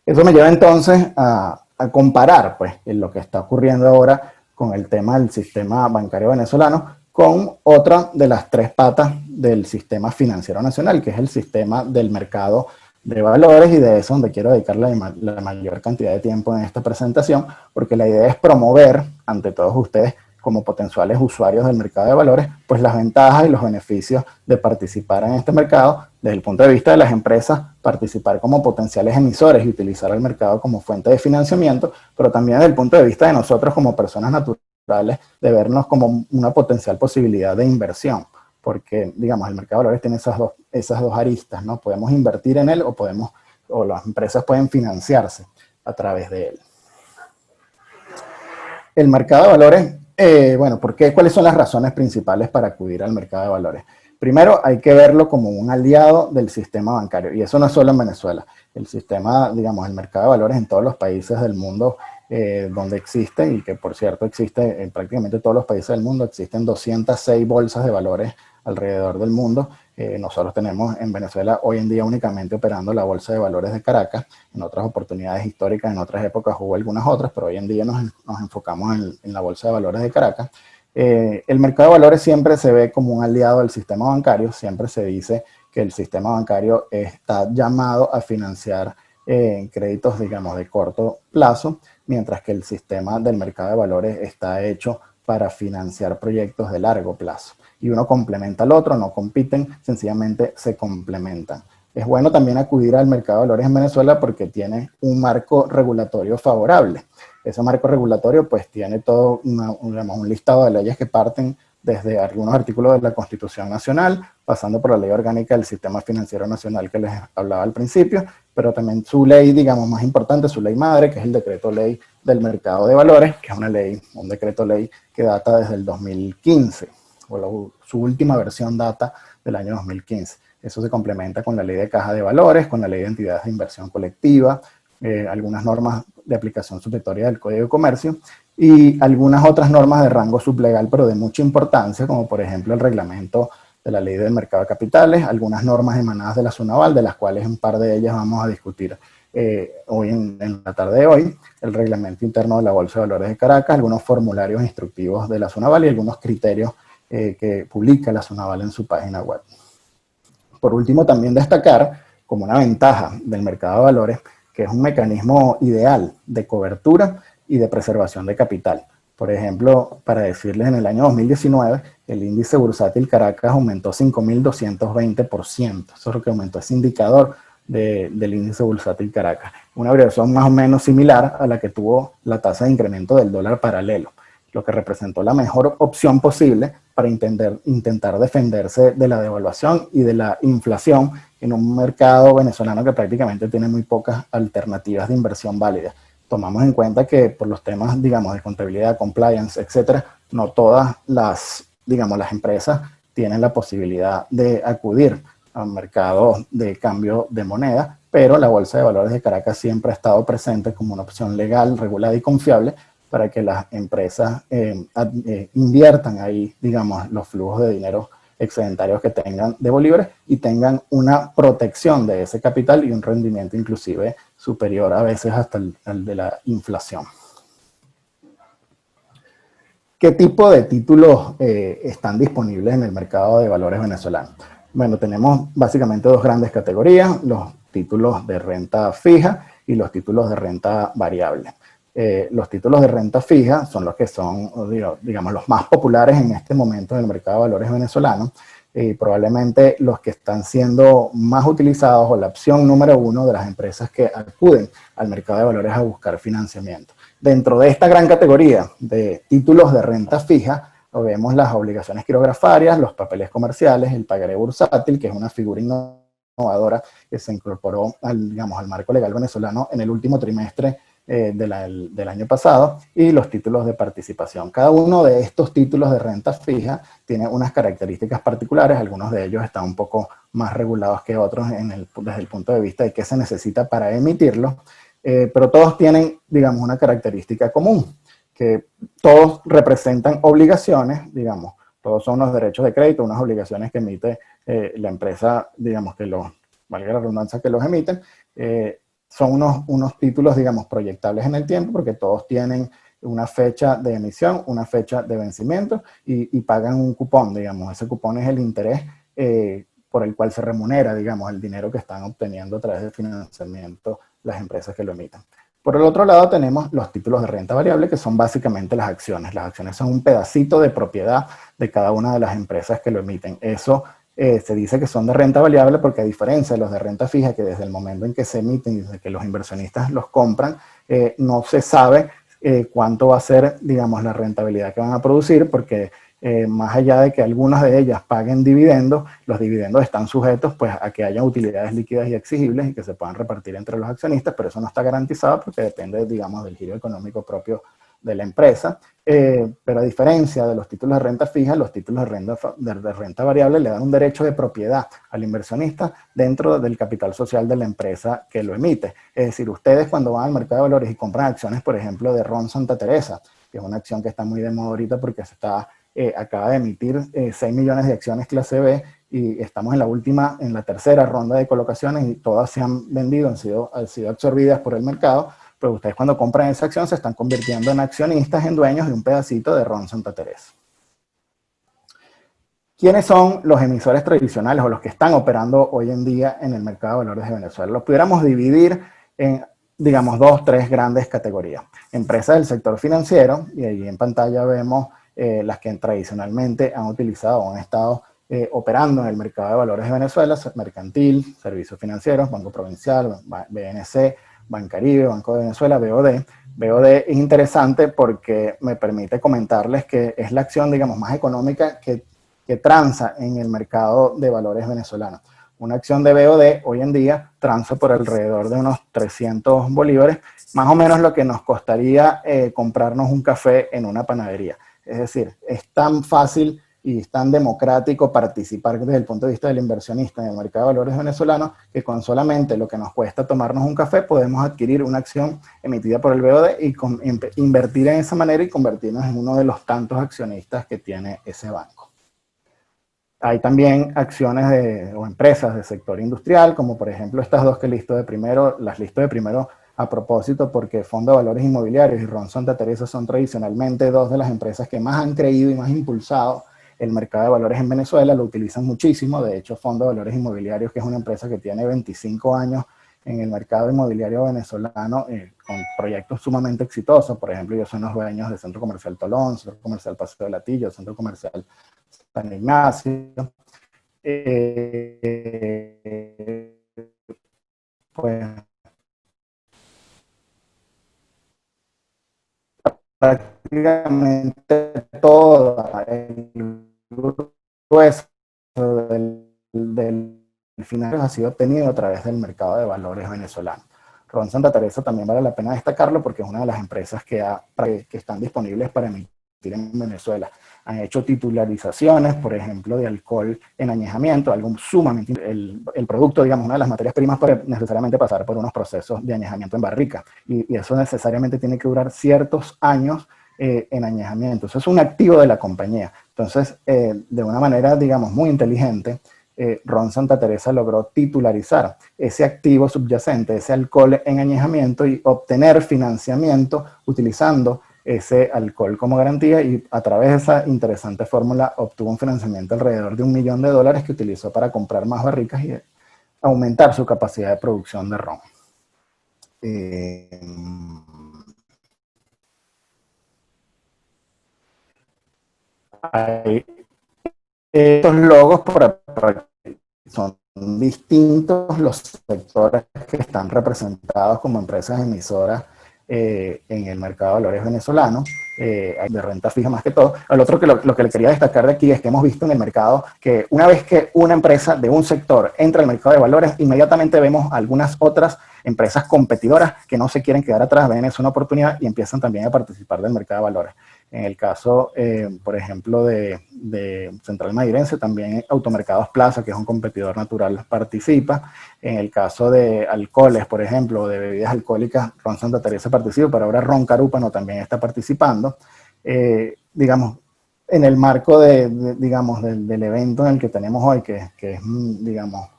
Eso me lleva entonces a comparar pues lo que está ocurriendo ahora con el tema del sistema bancario venezolano con otra de las 3 patas del sistema financiero nacional, que es el sistema del mercado de valores, y de eso donde quiero dedicarle la mayor cantidad de tiempo en esta presentación, porque la idea es promover ante todos ustedes como potenciales usuarios del mercado de valores, pues las ventajas y los beneficios de participar en este mercado desde el punto de vista de las empresas, participar como potenciales emisores y utilizar el mercado como fuente de financiamiento, pero también desde el punto de vista de nosotros como personas naturales, de vernos como una potencial posibilidad de inversión, porque, digamos, el mercado de valores tiene esas dos aristas, ¿no? Podemos invertir en él o las empresas pueden financiarse a través de él. El mercado de valores, bueno, ¿cuáles son las razones principales para acudir al mercado de valores? Primero, hay que verlo como un aliado del sistema bancario, y eso no es solo en Venezuela. El sistema, digamos, el mercado de valores en todos los países del mundo donde existe, y que por cierto existe en prácticamente todos los países del mundo, existen 206 bolsas de valores alrededor del mundo. Nosotros tenemos en Venezuela hoy en día únicamente operando la Bolsa de Valores de Caracas. En otras oportunidades históricas, en otras épocas hubo algunas otras, pero hoy en día nos enfocamos en la Bolsa de Valores de Caracas. El mercado de valores siempre se ve como un aliado del sistema bancario. Siempre se dice que el sistema bancario está llamado a financiar créditos, digamos, de corto plazo, mientras que el sistema del mercado de valores está hecho para financiar proyectos de largo plazo. Y uno complementa al otro, no compiten, sencillamente se complementan. Es bueno también acudir al mercado de valores en Venezuela porque tiene un marco regulatorio favorable. Ese marco regulatorio pues tiene todo un listado de leyes que parten desde algunos artículos de la Constitución Nacional, pasando por la Ley Orgánica del Sistema Financiero Nacional que les hablaba al principio, pero también su ley, digamos, más importante, su ley madre, que es el Decreto Ley del Mercado de Valores, que es un decreto ley que data desde el 2015, su última versión data del año 2015. Eso se complementa con la Ley de Caja de Valores, con la Ley de Entidades de Inversión Colectiva, algunas normas de aplicación supletoria del Código de Comercio y algunas otras normas de rango sublegal, pero de mucha importancia, como por ejemplo el reglamento de la Ley del Mercado de Capitales, algunas normas emanadas de la SUNAVAL, de las cuales un par de ellas vamos a discutir hoy en la tarde de hoy, el reglamento interno de la Bolsa de Valores de Caracas, algunos formularios instructivos de la SUNAVAL y algunos criterios que publica la SUNAVAL en su página web. Por último, también destacar como una ventaja del mercado de valores que es un mecanismo ideal de cobertura y de preservación de capital. Por ejemplo, para decirles, en el año 2019, el índice bursátil Caracas aumentó 5.220%. Eso es lo que aumentó ese indicador del índice bursátil Caracas. Una variación más o menos similar a la que tuvo la tasa de incremento del dólar paralelo, lo que representó la mejor opción posible para intentar defenderse de la devaluación y de la inflación en un mercado venezolano que prácticamente tiene muy pocas alternativas de inversión válidas. Tomamos en cuenta que por los temas, digamos, de contabilidad, compliance, etcétera, no todas las empresas tienen la posibilidad de acudir al mercado de cambio de moneda, pero la Bolsa de Valores de Caracas siempre ha estado presente como una opción legal, regulada y confiable para que las empresas inviertan ahí, digamos, los flujos de dinero excedentarios que tengan de bolívares y tengan una protección de ese capital y un rendimiento inclusive superior a veces hasta el de la inflación. ¿Qué tipo de títulos están disponibles en el mercado de valores venezolano? Bueno, tenemos básicamente dos grandes categorías, los títulos de renta fija y los títulos de renta variable. Los títulos de renta fija son los que son, digamos, los más populares en este momento en el mercado de valores venezolano y probablemente los que están siendo más utilizados o la opción número uno de las empresas que acuden al mercado de valores a buscar financiamiento. Dentro de esta gran categoría de títulos de renta fija, vemos las obligaciones quirografarias, los papeles comerciales, el pagaré bursátil, que es una figura innovadora que se incorporó al marco legal venezolano en el último trimestre del año pasado, y los títulos de participación. Cada uno de estos títulos de renta fija tiene unas características particulares, algunos de ellos están un poco más regulados que otros desde el punto de vista de qué se necesita para emitirlos, pero todos tienen, digamos, una característica común, que todos representan obligaciones, digamos, todos son unos derechos de crédito, unas obligaciones que emite la empresa, digamos, valga la redundancia, que los emiten, son unos títulos, digamos, proyectables en el tiempo porque todos tienen una fecha de emisión, una fecha de vencimiento y pagan un cupón, digamos. Ese cupón es el interés por el cual se remunera, digamos, el dinero que están obteniendo a través del financiamiento las empresas que lo emiten. Por el otro lado tenemos los títulos de renta variable, que son básicamente las acciones. Las acciones son un pedacito de propiedad de cada una de las empresas que lo emiten. Eso se dice que son de renta variable porque, a diferencia de los de renta fija, que desde el momento en que se emiten y desde que los inversionistas los compran, no se sabe cuánto va a ser, digamos, la rentabilidad que van a producir, porque más allá de que algunas de ellas paguen dividendos, los dividendos están sujetos pues a que haya utilidades líquidas y exigibles y que se puedan repartir entre los accionistas, pero eso no está garantizado porque depende, digamos, del giro económico propio de la empresa. Pero a diferencia de los títulos de renta fija, los títulos de renta variable le dan un derecho de propiedad al inversionista dentro del capital social de la empresa que lo emite. Es decir, ustedes cuando van al mercado de valores y compran acciones, por ejemplo, de Ron Santa Teresa, que es una acción que está muy de moda ahorita porque se está acaba de emitir 6 millones de acciones clase B y estamos en la tercera ronda de colocaciones y todas se han vendido, han sido absorbidas por el mercado, pero ustedes cuando compran esa acción se están convirtiendo en accionistas, en dueños de un pedacito de Ron Santa Teresa. ¿Quiénes son los emisores tradicionales o los que están operando hoy en día en el mercado de valores de Venezuela? Los pudiéramos dividir en, digamos, 2, 3 grandes categorías. Empresas del sector financiero, y ahí en pantalla vemos las que tradicionalmente han utilizado o han estado operando en el mercado de valores de Venezuela: Mercantil, Servicios Financieros, Banco Provincial, BNC, Bancaribe, Banco de Venezuela, BOD. BOD es interesante porque me permite comentarles que es la acción, digamos, más económica que transa en el mercado de valores venezolano. Una acción de BOD hoy en día transa por alrededor de unos 300 bolívares, más o menos lo que nos costaría comprarnos un café en una panadería. Es decir, es tan fácil y es tan democrático participar desde el punto de vista del inversionista en el mercado de valores venezolano que con solamente lo que nos cuesta tomarnos un café podemos adquirir una acción emitida por el BOD y invertir en esa manera y convertirnos en uno de los tantos accionistas que tiene ese banco. Hay también acciones o empresas del sector industrial, como por ejemplo estas dos que listo de primero, las listo de primero a propósito porque Fondo de Valores Inmobiliarios y Ron Santa Teresa son tradicionalmente dos de las empresas que más han creído y más impulsado el mercado de valores en Venezuela, lo utilizan muchísimo. De hecho, Fondo de Valores Inmobiliarios, que es una empresa que tiene 25 años en el mercado inmobiliario venezolano, con proyectos sumamente exitosos. Por ejemplo, ellos son los dueños del Centro Comercial Tolón, Centro Comercial Paseo de Latillo, Centro Comercial San Ignacio. Pues prácticamente todo el grueso del final ha sido obtenido a través del mercado de valores venezolano. Ron Santa Teresa también vale la pena destacarlo porque es una de las empresas que están disponibles para emitir en Venezuela. Han hecho titularizaciones, por ejemplo, de alcohol en añejamiento, algo sumamente, el producto, digamos, una de las materias primas puede necesariamente pasar por unos procesos de añejamiento en barrica, y eso necesariamente tiene que durar ciertos años en añejamiento. Eso es un activo de la compañía. Entonces, de una manera, digamos, muy inteligente, Ron Santa Teresa logró titularizar ese activo subyacente, ese alcohol en añejamiento, y obtener financiamiento utilizando ese alcohol como garantía, y a través de esa interesante fórmula obtuvo un financiamiento alrededor de $1 millón que utilizó para comprar más barricas y aumentar su capacidad de producción de ron. Estos logos son distintos los sectores que están representados como empresas emisoras en el mercado de valores venezolano, de renta fija más que todo. El otro que lo que le quería destacar de aquí es que hemos visto en el mercado que una vez que una empresa de un sector entra al mercado de valores, inmediatamente vemos algunas otras empresas competidoras que no se quieren quedar atrás, ven eso una oportunidad y empiezan también a participar del mercado de valores. En el caso, por ejemplo, de Central Mairense, también Automercados Plaza, que es un competidor natural, participa. En el caso de alcoholes, por ejemplo, de bebidas alcohólicas, Ron Santa Teresa participa, pero ahora Ron Carúpano también está participando. Digamos, en el marco digamos, del evento en el que tenemos hoy, que es, digamos,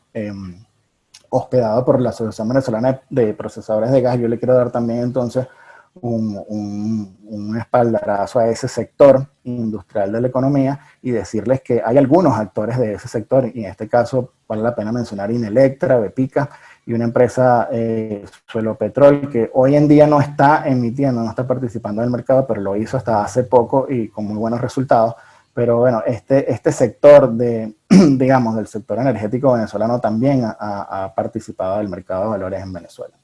hospedado por la Asociación Venezolana de Procesadores de Gas, yo le quiero dar también entonces un espaldarazo a ese sector industrial de la economía y decirles que hay algunos actores de ese sector, y en este caso vale la pena mencionar Inelectra, Bepica y una empresa, Suelopetrol, que hoy en día no está emitiendo, no está participando en el mercado, pero lo hizo hasta hace poco y con muy buenos resultados. Pero bueno, este sector digamos, del sector energético venezolano también ha participado del mercado de valores en Venezuela.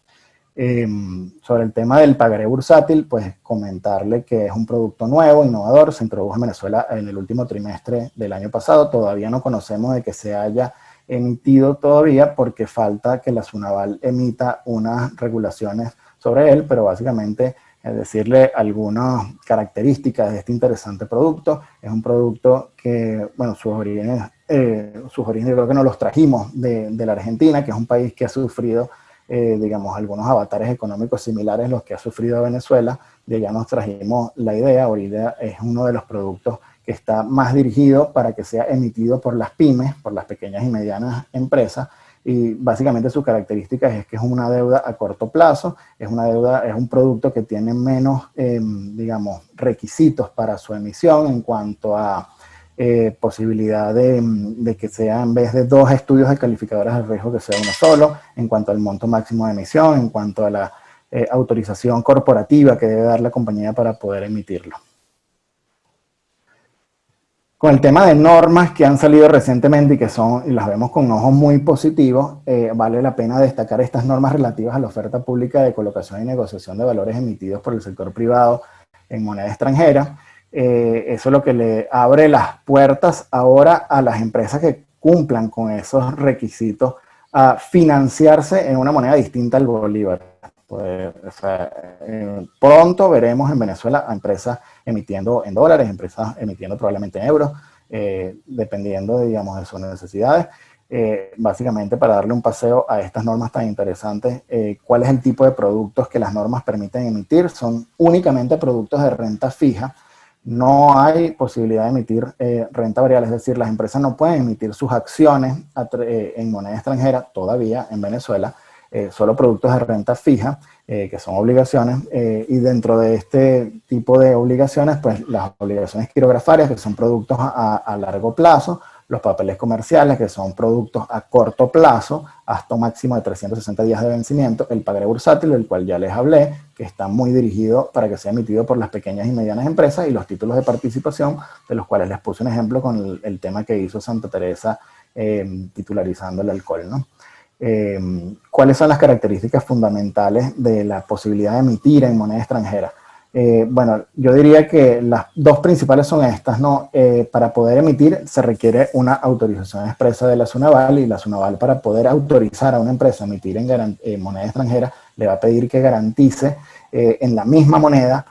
Sobre el tema del pagaré bursátil, pues comentarle que es un producto nuevo, innovador, se introdujo en Venezuela en el último trimestre del año pasado. Todavía no conocemos de que se haya emitido todavía porque falta que la SUNAVAL emita unas regulaciones sobre él, pero básicamente es decirle algunas características de este interesante producto. Es un producto que, bueno, sus orígenes creo que nos los trajimos de la Argentina, que es un país que ha sufrido digamos, algunos avatares económicos similares a los que ha sufrido Venezuela. De allá nos trajimos la idea. Ahorita es uno de los productos que está más dirigido para que sea emitido por las pymes, por las pequeñas y medianas empresas, y básicamente sus características es que es una deuda a corto plazo, es un producto que tiene menos, digamos, requisitos para su emisión en cuanto a posibilidad de que sea, en vez de 2 estudios de calificadoras de riesgo, que sea uno solo, en cuanto al monto máximo de emisión, en cuanto a la autorización corporativa que debe dar la compañía para poder emitirlo. Con el tema de normas que han salido recientemente y las vemos con ojos muy positivos, vale la pena destacar estas normas relativas a la oferta pública de colocación y negociación de valores emitidos por el sector privado en moneda extranjera. Eso es lo que le abre las puertas ahora a las empresas que cumplan con esos requisitos a financiarse en una moneda distinta al bolívar. Pues, pronto veremos en Venezuela a empresas emitiendo en dólares, empresas emitiendo probablemente en euros, dependiendo, digamos, de sus necesidades. Básicamente, para darle un paseo a estas normas tan interesantes, ¿cuál es el tipo de productos que las normas permiten emitir? Son únicamente productos de renta fija. No hay posibilidad de emitir renta variable, es decir, las empresas no pueden emitir sus acciones en moneda extranjera todavía en Venezuela, solo productos de renta fija, que son obligaciones, y dentro de este tipo de obligaciones, pues las obligaciones quirografarias, que son productos a largo plazo, los papeles comerciales, que son productos a corto plazo, hasta un máximo de 360 días de vencimiento, el pagaré bursátil, del cual ya les hablé, que está muy dirigido para que sea emitido por las pequeñas y medianas empresas, y los títulos de participación, de los cuales les puse un ejemplo con el tema que hizo Santa Teresa titularizando el alcohol, ¿no? ¿Cuáles son las características fundamentales de la posibilidad de emitir en moneda extranjera? Bueno, yo diría que las 2 principales son estas, ¿no? Para poder emitir se requiere una autorización expresa de la SUNAVAL, y la SUNAVAL, para poder autorizar a una empresa a emitir en moneda extranjera, le va a pedir que garantice en la misma moneda,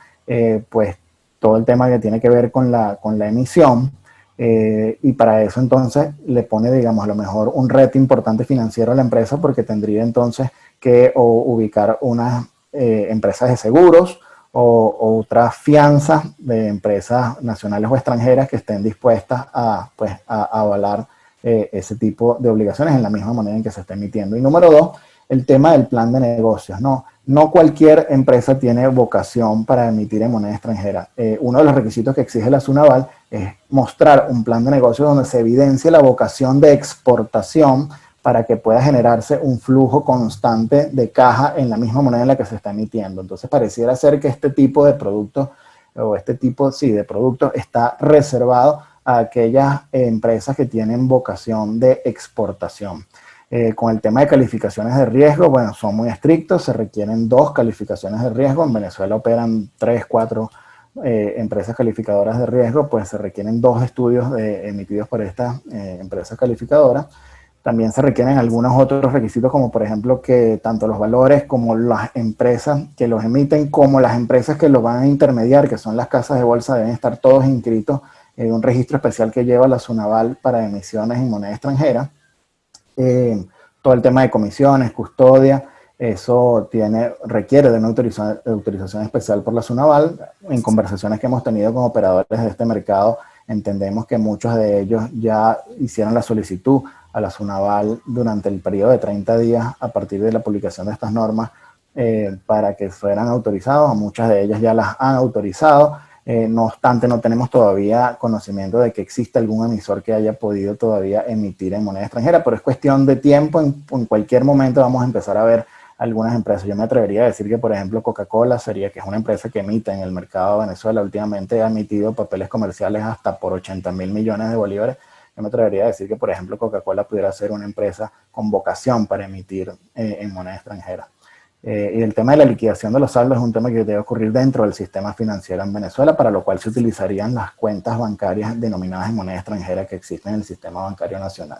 pues todo el tema que tiene que ver con la emisión. Y para eso entonces le pone, digamos, a lo mejor un reto importante financiero a la empresa, porque tendría entonces que ubicar unas empresas de seguros o otras fianzas de empresas nacionales o extranjeras que estén dispuestas a avalar ese tipo de obligaciones en la misma moneda en que se está emitiendo. Y número 2, el tema del plan de negocios, ¿no? No cualquier empresa tiene vocación para emitir en moneda extranjera. Uno de los requisitos que exige la SUNAVAL es mostrar un plan de negocio donde se evidencie la vocación de exportación para que pueda generarse un flujo constante de caja en la misma moneda en la que se está emitiendo. Entonces pareciera ser que este tipo de productos, o este tipo, sí, de productos, está reservado a aquellas empresas que tienen vocación de exportación. Con el tema de calificaciones de riesgo, bueno, son muy estrictos, se requieren 2 calificaciones de riesgo. En Venezuela operan 3, 4 empresas calificadoras de riesgo, pues se requieren 2 estudios emitidos por estas empresas calificadoras. También se requieren algunos otros requisitos, como por ejemplo que tanto los valores como las empresas que los emiten, como las empresas que los van a intermediar, que son las casas de bolsa, deben estar todos inscritos en un registro especial que lleva la SUNAVAL para emisiones en moneda extranjera. Todo el tema de comisiones, custodia, eso requiere de una autorización especial por la SUNAVAL. En conversaciones que hemos tenido con operadores de este mercado, entendemos que muchos de ellos ya hicieron la solicitud a la SUNAVAL durante el periodo de 30 días a partir de la publicación de estas normas para que fueran autorizados. A muchas de ellas ya las han autorizado. No obstante, no tenemos todavía conocimiento de que exista algún emisor que haya podido todavía emitir en moneda extranjera, pero es cuestión de tiempo. En cualquier momento vamos a empezar a ver algunas empresas. Yo me atrevería a decir que, por ejemplo, Coca-Cola que es una empresa que emite en el mercado de Venezuela, últimamente ha emitido papeles comerciales hasta por 80.000 millones de bolívares. Yo me atrevería a decir que, por ejemplo, Coca-Cola pudiera ser una empresa con vocación para emitir en moneda extranjera. Y el tema de la liquidación de los saldos es un tema que debe ocurrir dentro del sistema financiero en Venezuela, para lo cual se utilizarían las cuentas bancarias denominadas en moneda extranjera que existen en el sistema bancario nacional.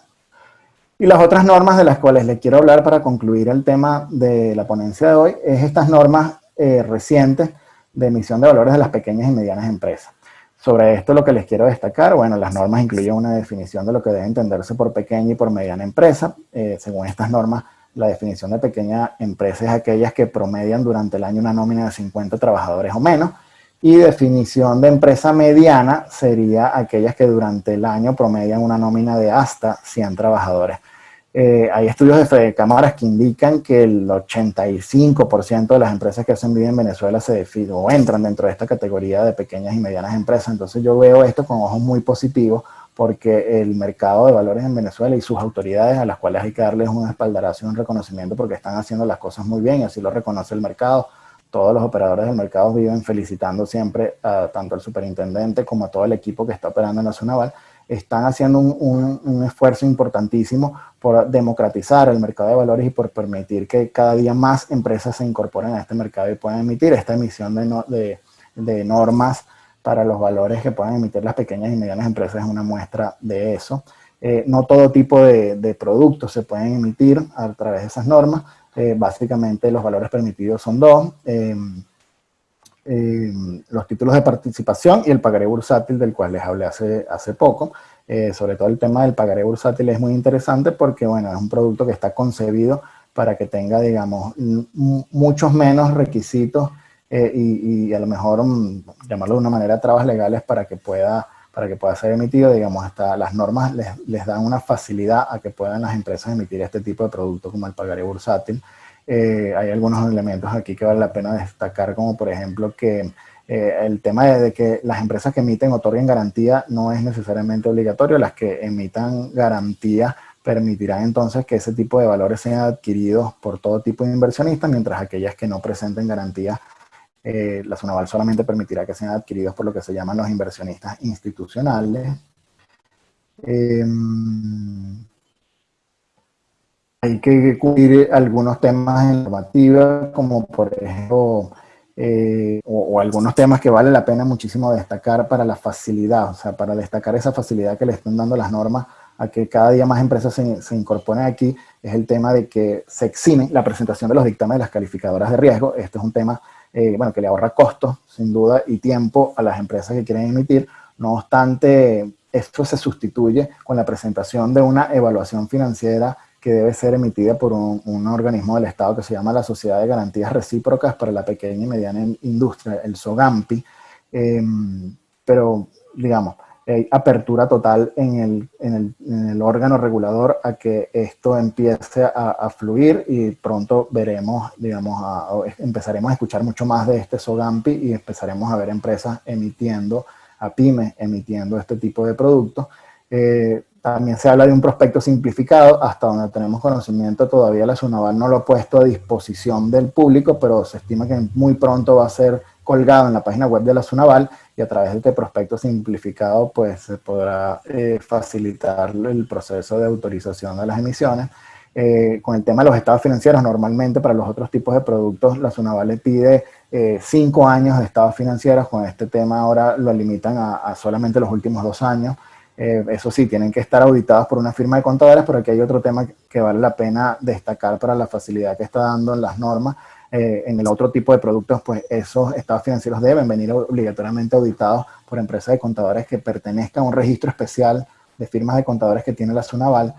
Y las otras normas de las cuales les quiero hablar para concluir el tema de la ponencia de hoy es estas normas recientes de emisión de valores de las pequeñas y medianas empresas. Sobre esto lo que les quiero destacar, bueno, las normas incluyen una definición de lo que debe entenderse por pequeña y por mediana empresa. Según estas normas, la definición de pequeña empresa es aquellas que promedian durante el año una nómina de 50 trabajadores o menos. Y definición de empresa mediana sería aquellas que durante el año promedian una nómina de hasta 100 trabajadores. Hay estudios de Fede Cámaras que indican que el 85% de las empresas que hacen vida en Venezuela se definen o entran dentro de esta categoría de pequeñas y medianas empresas. Entonces yo veo esto con ojos muy positivos, porque el mercado de valores en Venezuela y sus autoridades, a las cuales hay que darles un espaldarazo y un reconocimiento porque están haciendo las cosas muy bien, y así lo reconoce el mercado. Todos los operadores del mercado viven felicitando siempre tanto al superintendente como a todo el equipo que está operando en la Sunaval. Están haciendo un esfuerzo importantísimo por democratizar el mercado de valores y por permitir que cada día más empresas se incorporen a este mercado y puedan emitir esta emisión de normas para los valores que puedan emitir las pequeñas y medianas empresas. Es una muestra de eso. No todo tipo de productos se pueden emitir a través de esas normas. Básicamente los valores permitidos son dos: los títulos de participación y el pagaré bursátil, del cual les hablé hace poco. Sobre todo el tema del pagaré bursátil es muy interesante porque, bueno, es un producto que está concebido para que tenga, digamos, muchos menos requisitos y a lo mejor, llamarlo de una manera, trabas legales para que pueda ser emitido. Digamos, hasta las normas les dan una facilidad a que puedan las empresas emitir este tipo de producto como el pagaré bursátil. Hay algunos elementos aquí que vale la pena destacar, como por ejemplo que el tema de que las empresas que emiten otorguen garantía no es necesariamente obligatorio. Las que emitan garantía permitirán entonces que ese tipo de valores sean adquiridos por todo tipo de inversionistas, mientras aquellas que no presenten garantía, la Sunaval solamente permitirá que sean adquiridos por lo que se llaman los inversionistas institucionales. Hay que cubrir algunos temas en normativa, como por ejemplo, o algunos temas que vale la pena muchísimo destacar para la facilidad, o sea, para destacar esa facilidad que le están dando las normas a que cada día más empresas se incorporen aquí. Es el tema de que se exime la presentación de los dictámenes de las calificadoras de riesgo. Este es un tema bueno, que le ahorra costos, sin duda, y tiempo a las empresas que quieren emitir. No obstante, esto se sustituye con la presentación de una evaluación financiera que debe ser emitida por un organismo del Estado que se llama la Sociedad de Garantías Recíprocas para la Pequeña y Mediana Industria, el SOGAMPI. Pero, digamos, hay apertura total en el órgano regulador a que esto empiece a fluir, y pronto veremos, digamos, empezaremos a escuchar mucho más de este SOGAMPI y empezaremos a ver empresas emitiendo, a pymes emitiendo este tipo de productos. También se habla de un prospecto simplificado. Hasta donde tenemos conocimiento, todavía la Sunaval no lo ha puesto a disposición del público, pero se estima que muy pronto va a ser colgado en la página web de la Sunaval, y a través de este prospecto simplificado pues se podrá facilitar el proceso de autorización de las emisiones. Con el tema de los estados financieros, normalmente para los otros tipos de productos la Sunaval le pide 5 años de estados financieros. Con este tema ahora lo limitan a solamente los últimos 2 años. Eso sí, tienen que estar auditados por una firma de contadores, pero aquí hay otro tema que vale la pena destacar para la facilidad que está dando en las normas. En el otro tipo de productos, pues esos estados financieros deben venir obligatoriamente auditados por empresas de contadores que pertenezcan a un registro especial de firmas de contadores que tiene la Sunaval,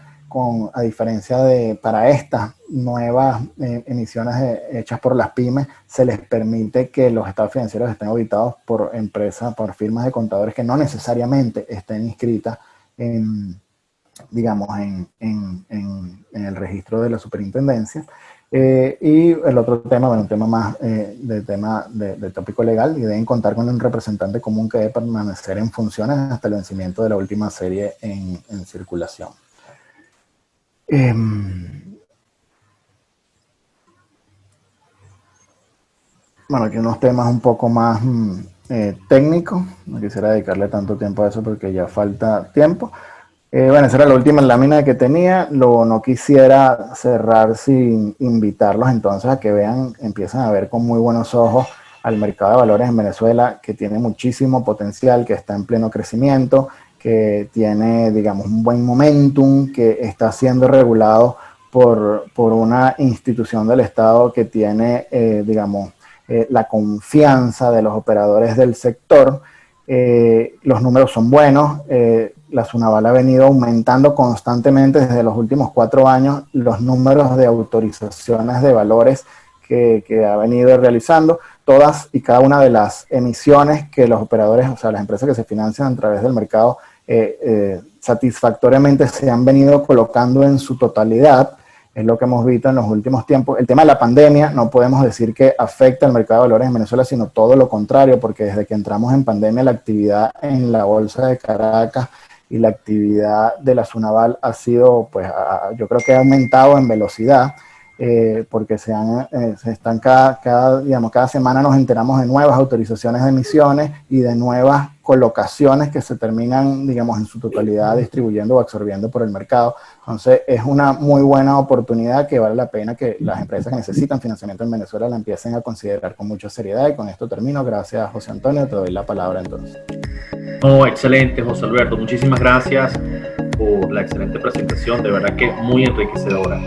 a diferencia de para estas nuevas emisiones hechas por las pymes, se les permite que los estados financieros estén auditados por empresas, por firmas de contadores que no necesariamente estén inscritas digamos, en el registro de la superintendencia. Y el otro tema, bueno, un tema más de tópico legal, y deben contar con un representante común que debe permanecer en funciones hasta el vencimiento de la última serie en circulación. Bueno, aquí unos temas un poco más técnicos. No quisiera dedicarle tanto tiempo a eso porque ya falta tiempo. Bueno, esa era la última lámina que tenía. No quisiera cerrar sin invitarlos entonces a que vean, empiecen a ver con muy buenos ojos al mercado de valores en Venezuela, que tiene muchísimo potencial, que está en pleno crecimiento, que tiene, digamos, un buen momentum, que está siendo regulado por una institución del Estado que tiene, digamos, la confianza de los operadores del sector. Los números son buenos. La Sunaval ha venido aumentando constantemente desde los últimos 4 años los números de autorizaciones de valores que ha venido realizando. todas y cada una de las emisiones que los operadores, o sea, las empresas que se financian a través del mercado, satisfactoriamente se han venido colocando en su totalidad. Es lo que hemos visto en los últimos tiempos. El tema de la pandemia no podemos decir que afecta al mercado de valores en Venezuela, sino todo lo contrario, porque desde que entramos en pandemia la actividad en la Bolsa de Caracas y la actividad de la Sunaval ha sido, pues, yo creo que ha aumentado en velocidad, porque se están cada semana nos enteramos de nuevas autorizaciones de emisiones y de nuevas colocaciones que se terminan, digamos, en su totalidad distribuyendo o absorbiendo por el mercado. Entonces, es una muy buena oportunidad que vale la pena que las empresas que necesitan financiamiento en Venezuela la empiecen a considerar con mucha seriedad. Y con esto termino. Gracias, José Antonio. Te doy la palabra entonces. Oh, excelente, José Alberto. Muchísimas gracias por la excelente presentación. De verdad que muy enriquecedora.